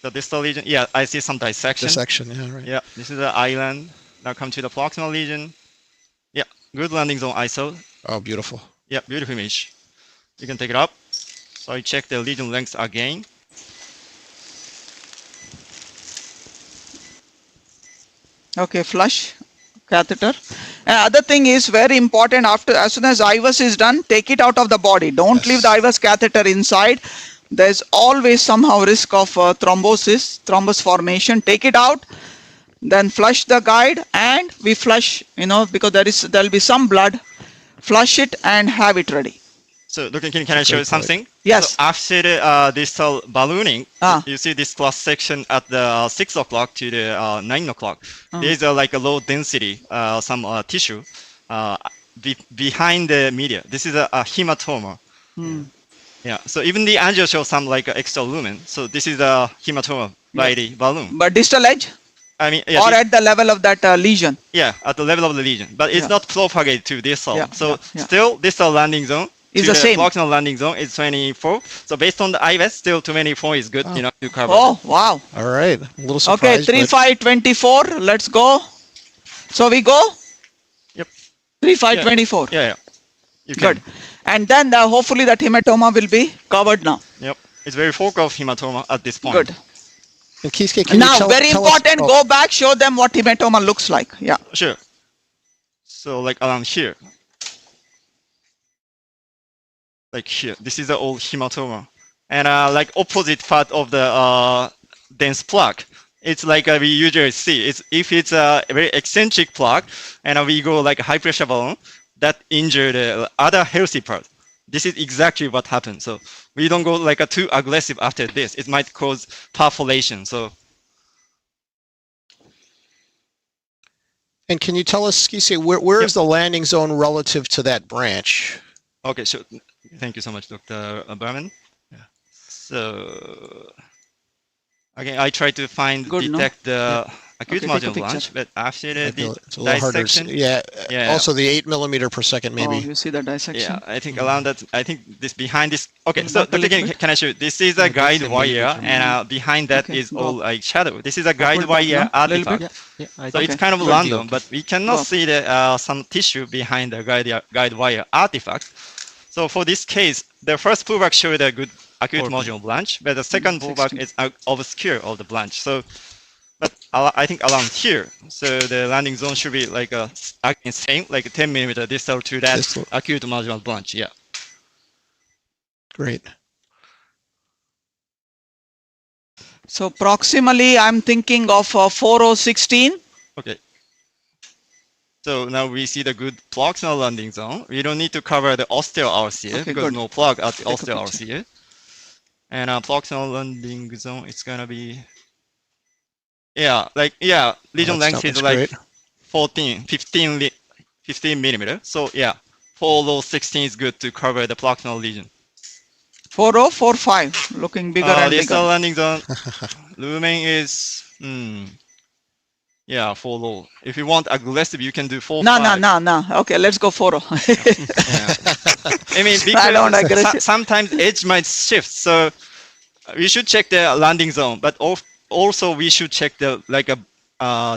The distal lesion. Yeah, I see some dissection. Dissection, yeah, right. Yeah, this is the island. Now come to the proximal lesion. Yeah, good landing zone ISO. Oh, beautiful. Yeah, beautiful image. You can take it up. So I check the lesion length again. Okay, flush catheter. Other thing is very important, as soon as IVUS is done, take it out of the body. Don't leave the IVUS catheter inside. There's always somehow risk of thrombus formation. Take it out, then flush the guide, and we flush, because there'll be some blood. Flush it and have it ready. So, Dr. King, can I show you something? Yes. So after the distal ballooning, you see this cross section at the 6 o'clock to the 9 o'clock. There's like a low density, some tissue behind the media. This is a hematoma. Yeah. So even the angio shows some like extra lumen. So this is a hematoma by the balloon. But distal edge? I mean, yeah, or at the level of that lesion? Yeah, at the level of the lesion. But it's not propagated to distal. So still distal landing zone. Is the same. Proximal landing zone is 24. So based on the IVUS, still 24 is good enough to cover. Oh, wow. All right. A little surprised. Okay, 3.5, 24. Let's go. So we go? Yep. 3.5, 24. Yeah. Good. And then hopefully that hematoma will be covered now. Yep. it's very focal hematoma at this point. Good. And Kisuke, can you Now, very tell us- important, go back, show them what hematoma looks like. Yeah. Sure. So like around here. Like here, this is the old hematoma. And like opposite part of the dense plaque, it's like we usually see. It's if it's a very eccentric plaque, and we go like a high pressure balloon, that injure the other healthy part. This is exactly what happened. So we don't go like a too aggressive after this. It might cause perforation. So. And can you tell us, Kisuke, where is the landing zone relative to that branch? Okay, sure. Thank you so much, Dr. Berman. Yeah. So again, I try to detect the acute Okay, marginal take a branch, but after the It's a little harder to see. dissection, Yeah. Also, the 8 millimeter per second, maybe. Oh, you see the dissection? yeah, I think around that. I think this behind this. Okay, Back so a Dr. little Ken, bit. can I show you? This is a guide the wire, indication. and behind that Okay, is go. all like shadow. This is a guide Pull back, wire no? Little artifact. bit. I So think it's kind of Good. random, but we cannot Go. see the some tissue behind the guide wire artifact. So for this case, the first pullback showed a good acute Okay. marginal branch, but the second pullback 16. is obscure of the branch. So, but I think around here, so the landing zone should be like again same, like 10 millimeter distal to that Distal. acute marginal branch. Yeah. Great. So proximally, I'm thinking of 4016. Okay. So now we see the good proximal landing zone. We don't need to cover the osteo RCA Okay, because good. no plug at the Take a osteo picture. RCA. And proximal landing zone, it's gonna be, lesion That's length is like great. 15 millimeter. So yeah, 4016 is good to cover the proximal lesion. 4045, looking bigger and Distal bigger. landing zone, lumen is, 40. If you want aggressive, you can do 4. No. Okay, let's go 40. I mean, I don't agree. because sometimes edge might shift, so we should check the landing zone, but also we should check the like a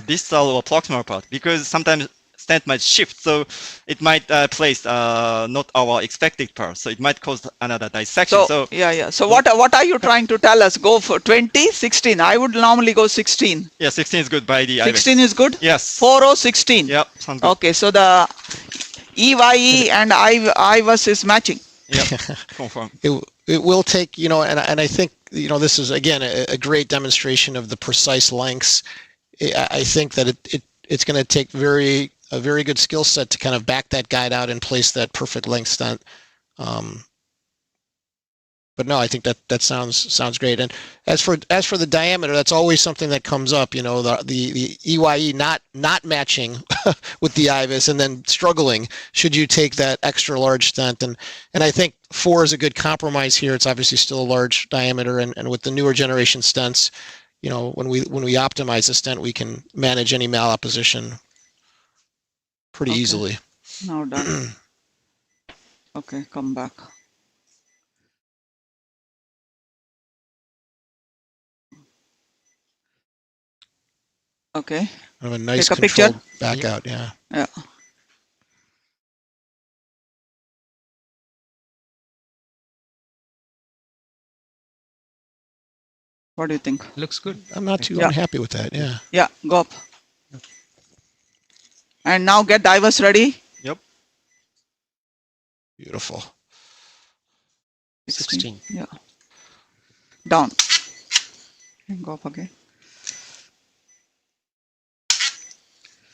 distal or proximal part, because sometimes stent might shift, so it might place not our expected part, so it might cause another dissection. So what are you trying to tell us? Go for 20, 16. I would normally go 16. Yeah, 16 is good by the 16 is good? Yes. 4016. Yep, sounds good. Okay, so the EYE and IVUS is matching. Yep, confirm. It will take, and I think, this is, again, a great demonstration of the precise lengths. I think that it's going to take a very good skill set to kind of back that guide out and place that perfect length stent. But no, I think that sounds great. And as for the diameter, that's always something that comes up. The EYE not matching with the IVUS and then struggling. Should you take that extra large stent? And I think 4 is a good compromise here. It's obviously still a large diameter, and with the newer generation stents, when we optimize the stent, we can manage any malapposition pretty Okay. easily. Now done. Okay, come back. Okay. Have a nice Take a picture. controlled back out. Yeah. Yeah. What do you think? looks good. I'm not too Yeah. unhappy with that. Yeah. Yeah, go up. And now get IVUS ready. Yep. Beautiful. 16. Yeah. Down. And go up again.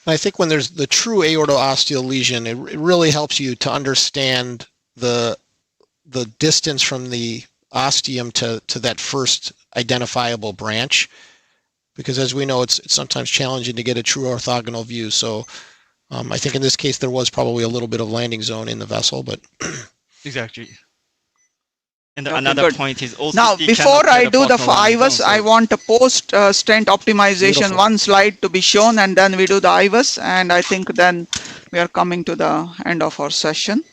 I think when there's the true aortoosteal lesion, it really helps you to understand the distance from the ostium to that first identifiable branch, because as we know, it's sometimes challenging to get a true orthogonal view. So I think in this case there was probably a little bit of landing zone in the vessel, but Exactly. And Okay, another good. point is also Now, before I do the IVUS, I want a post-stent optimization, Beautiful. one slide to be shown, and then we do the IVUS, and I think then we are coming to the end of our session.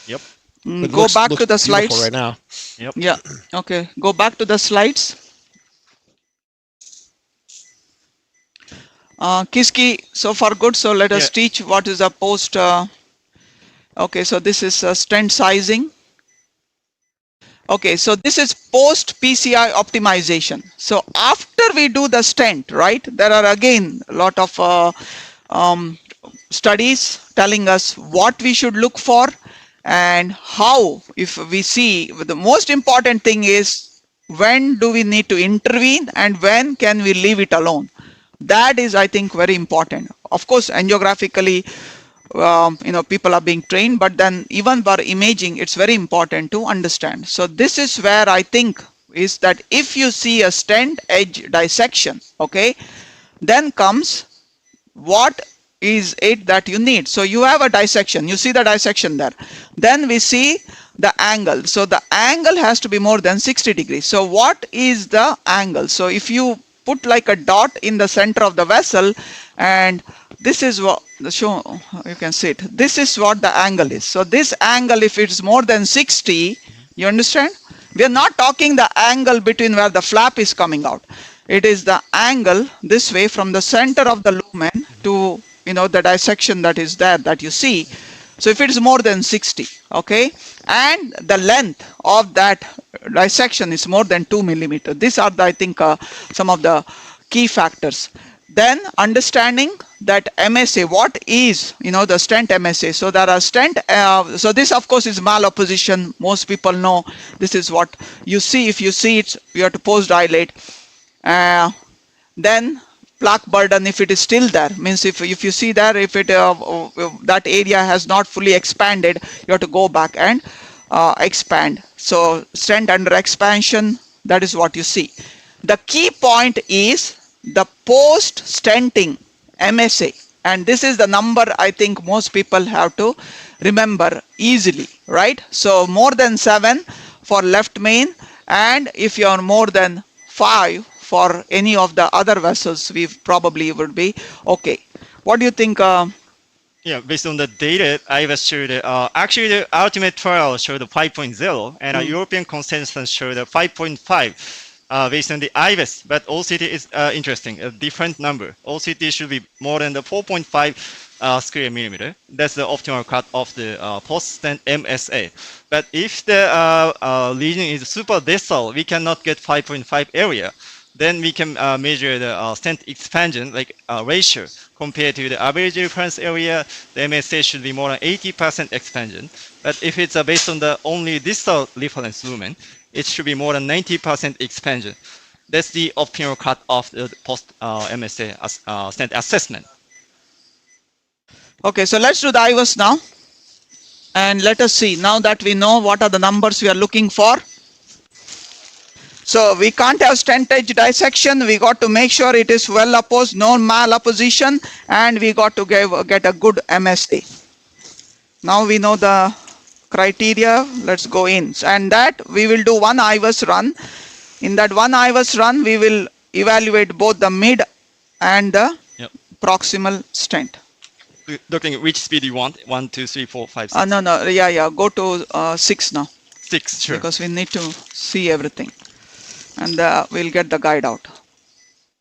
Yep. it Go back to the beautiful slides. right now. Yep. Yeah, okay, go back to the slides. Kiski, so far good, so let us Yeah. teach what is a post. Okay, so this is stent sizing. Okay, so this is post PCI optimization. So after we do the stent, right, there are again a lot of studies telling us what we should look for and how. If we see, the most important thing is when do we need to intervene and when can we leave it alone. That is, I think, very important. Of course, angiographically, people are being trained, but then even for imaging, it's very important to understand. So this is where I think is that if you see a stent edge dissection, okay, then comes what is it that you need. So you have a dissection, you see the dissection there, then we see the angle. So the angle has to be more than 60 degrees. So what is the angle? So if you put like a dot in the center of the vessel, and this is what the show, you can see it, this is what the angle is. So this angle, if it's more than 60, you understand, we are not talking the angle between where the flap is coming out. It is the angle this way from the center of the lumen to the dissection that is there that you see. So if it is more than 60, okay, and the length of that dissection is more than 2 millimeters. These are I think some of the key factors. Then understanding that MSA, what is the stent MSA. So there are stent, so this of course is malopposition. Most people know this is what you see. If you see it, you have to post dilate. Then plaque burden, if it is still there, means if you see there, if it that area has not fully expanded, you have to go back and expand. So stent under expansion, that is what you see. The key point is the post-stenting MSA, and this is the number I think most people have to remember easily, right? So more than 7 for left main, and if you are more than 5 for any of the other vessels, we probably would be okay. What do you think? Yeah, based on the data, IVUS showed actually the ultimate trial showed 5.0, and a European consensus showed 5.5 based on the IVUS. But OCT is interesting, a different number. OCT should be more than the 4.5 square millimeter. That's the optimal cut of the post-stent MSA. But if the lesion is super distal, we cannot get 5.5 area. Then we can measure the stent expansion, like ratio, compared to the average reference area. The MSA should be more than 80% expansion. But if it's based on the only distal reference lumen, it should be more than 90% expansion. That's the optimal cut of the post MSA stent assessment. Okay, so let's do the IVUS now. And let us see, now that we know what are the numbers we are looking for. So we can't have stent edge dissection. We got to make sure it is well opposed, no malopposition, and we got to get a good MSA. Now we know the criteria. Let's go in, and that we will do one IVUS run. In that one IVUS run, we will evaluate both the mid and the proximal stent. Doctor, which speed you want? 1, 2, 3, 4, 5, 6. No. Yeah. Go to 6 now. 6, sure. Because we need to see everything. And we'll get the guide out.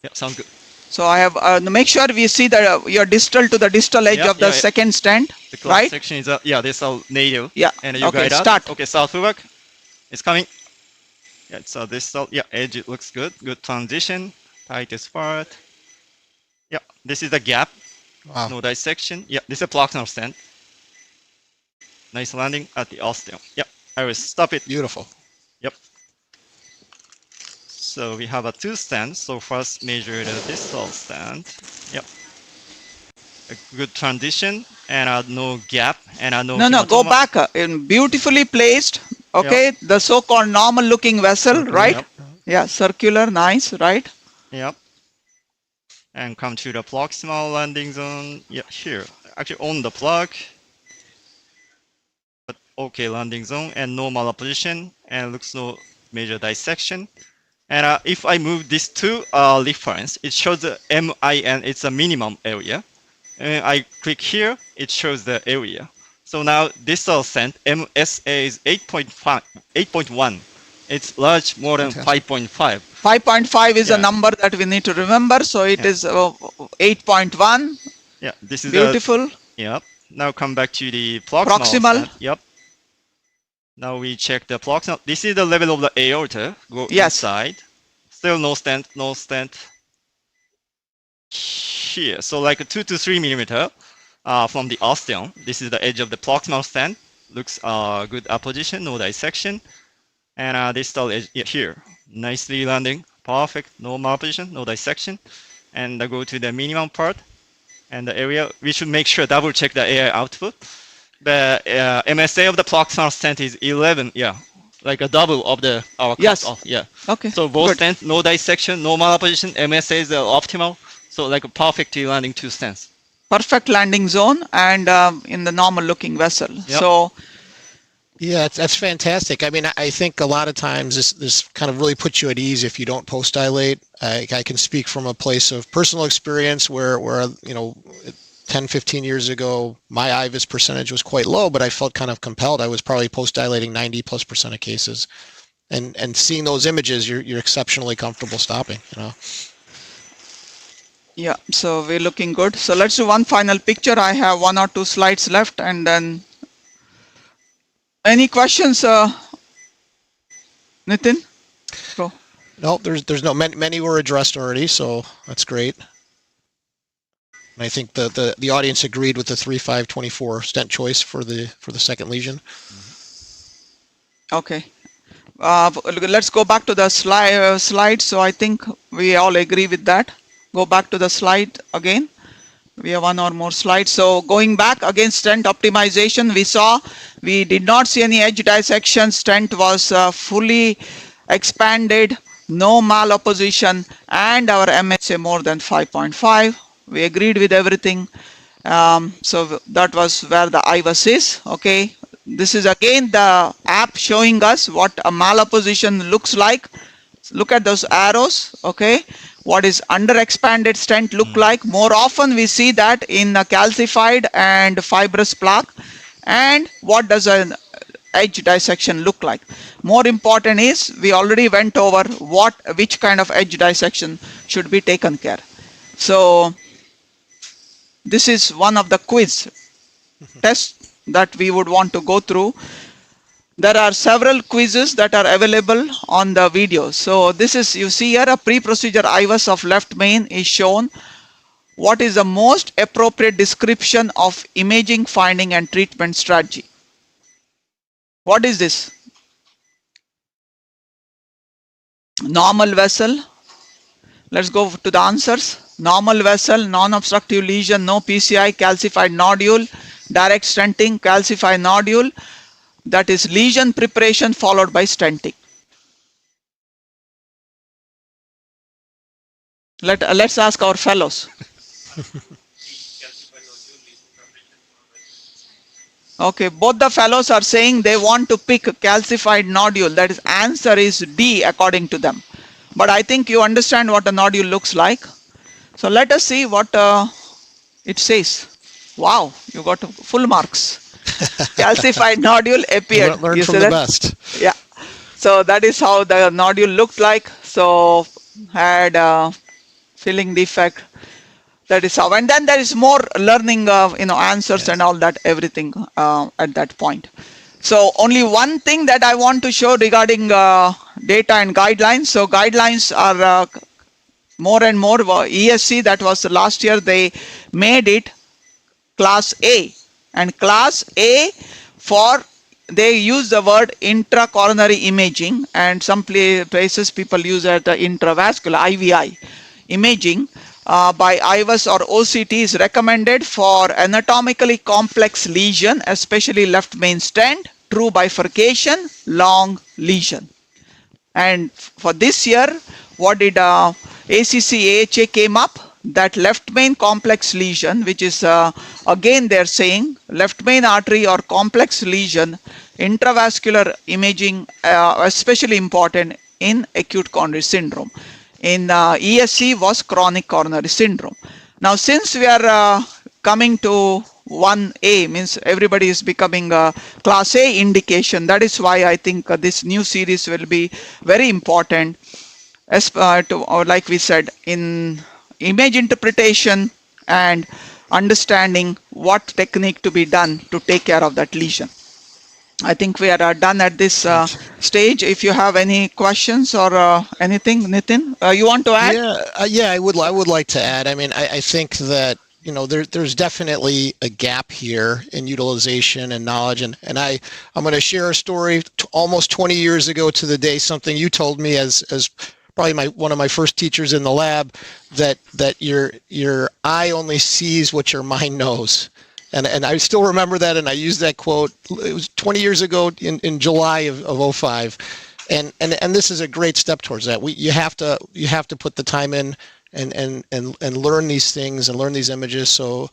Yeah, sounds good. So I have make sure we see that your distal to the distal edge of the second stent, the right? section is this is native. Yeah. And you Okay. guide out. Start. Okay, south forward. It's coming. Yeah, so distal. Yeah, edge it looks good. Good transition. Tightest part. Yeah, this is the gap. Wow. No dissection. Yeah, this is a proximal stent. Nice landing at the ostium. Yeah, I will stop it. Beautiful. Yep. So we have 2 stents. So first measure the distal stent. Yep. A good transition and no gap and no. No. Go back. Beautifully placed. Okay. Yep. The so-called normal-looking vessel, right? Yep. Yeah. Circular. Nice. Right. Yep. And come to the proximal landing zone. Yeah, here. Actually on the plug. But okay landing zone and no malposition and looks no major dissection. And if I move this to reference, it shows the MIN, it's a minimum area. And I click here, it shows the area. So now distal stent MSA is 8.1. It's large, more than 5.5. 5.5 is a number that we need to remember. So it is 8.1. Yeah, this is beautiful. Yep. Now come back to the proximal. Proximal. Yep. Now we check the proximal. This is the level of the aorta. Go Yes. inside. Still no stent, no stent. Here, so like a 2 to 3 millimeter from the osteum. This is the edge of the proximal stent. Looks good apposition, no dissection. And distal edge here, nicely landing, perfect, no malposition, no dissection. And go to the minimum part. And the area, we should make sure, double check the AI output. The MSA of the proximal stent is 11, yeah, like a double of the our Yes. cutoff, yeah. Okay. So both good. stents, no dissection, no malposition, MSA is optimal. So like a perfectly landing two stents. Perfect landing zone and in the normal looking vessel. Yep. So Yeah, that's fantastic. I mean, I think a lot of times this kind of really puts you at ease if you don't post dilate. I can speak from a place of personal experience where you know, 10, 15 years ago, my IVUS percentage was quite low, but I felt kind of compelled. I was probably post dilating 90+% of cases, and seeing those images, you're exceptionally comfortable stopping. You know. yeah, so we're looking good. So let's do one final picture. I have 1 or 2 slides left, and then any questions, Nitin? Go. No, there's no many were addressed already, so that's great. And I think the audience agreed with the 3-5-24 stent choice for the second lesion. Okay. Let's go back to the slide. So I think we all agree with that. Go back to the slide again. We have 1 or more slides. So going back again, stent optimization, we did not see any edge dissection. Stent was fully expanded, no malopposition, and our MSA more than 5.5. We agreed with everything. So that was where the IVUS is. Okay. This is again the app showing us what a malopposition looks like. Look at those arrows. Okay. What is under expanded stent look like? More often we see that in a calcified and fibrous plaque. And what does an edge dissection look like? More important is we already went over which kind of edge dissection should be taken care. So this is one of the quiz tests that we would want to go through. There are several quizzes that are available on the video. So this is, you see here, a pre-procedure IVUS of left main is shown. What is the most appropriate description of imaging, finding, and treatment strategy? What is this? Normal vessel. Let's go to the answers. Normal vessel, non-obstructive lesion, no PCI, calcified nodule, direct stenting, calcified nodule. That is lesion preparation followed by stenting. Let's ask our fellows. Okay, both the fellows are saying they want to pick calcified nodule. That is, answer is D according to them. But I think you understand what a nodule looks like. So let us see what it says. Wow, you got full marks. Calcified nodule appeared. Learn You from see the that? best. Yeah. So that is how the nodule looked like. So had filling defect. That is how. And then there is more learning, answers and all that, everything at that point. So only one thing that I want to show regarding data and guidelines. So guidelines are more and more. ESC, that was last year, they made it class A. And class A they use the word intracoronary imaging, and some places people use it intravascular, IVI imaging by IVUS or OCT is recommended for anatomically complex lesion, especially left main stent, true bifurcation, long lesion. And for this year, what did ACC AHA came up? That left main complex lesion, which is again they're saying left main artery or complex lesion, intravascular imaging especially important in acute coronary syndrome. In ESC was chronic coronary syndrome. Now since we are coming to 1A, means everybody is becoming a class A indication, that is why I think this new series will be very important, like we said, in image interpretation and understanding what technique to be done to take care of that lesion. I think we are done at this stage. If you have any questions or anything, Nitin, you want to add? Yeah, I would like to add. I mean, I think that, you know, there's definitely a gap here in utilization and knowledge. And I'm going to share a story almost 20 years ago to the day, something you told me as probably one of my first teachers in the lab, that your eye only sees what your mind knows. And I still remember that, and I used that quote. It was 20 years ago in July of 05, and this is a great step towards that. You have to put the time in and learn these things and learn these images. So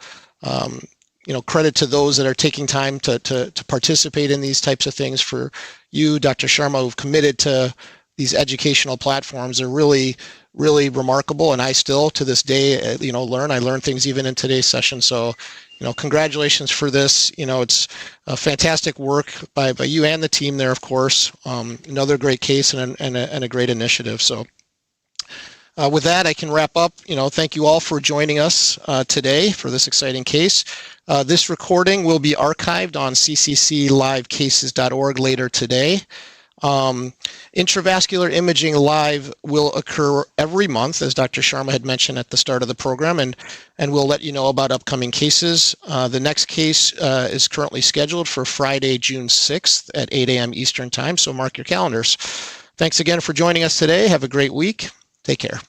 you know, credit to those that are taking time to participate in these types of things. For you, Dr. Sharma, who've committed to these educational platforms, they're really remarkable. And I still, to this day, you know, I learn things even in today's session. So, you know, congratulations for this. You know, it's a fantastic work by you and the team there, of course. Another great case and a great initiative. So with that, I can wrap up. You know, thank you all for joining us today for this exciting case. This recording will be archived on ccclivecases.org later today. Intravascular imaging live will occur every month, as Dr. Sharma had mentioned at the start of the program, and we'll let you know about upcoming cases. The next case is currently scheduled for Friday, June 6th at 8 a.m. Eastern Time, so mark your calendars. Thanks again for joining us today. Have a great week. Take care.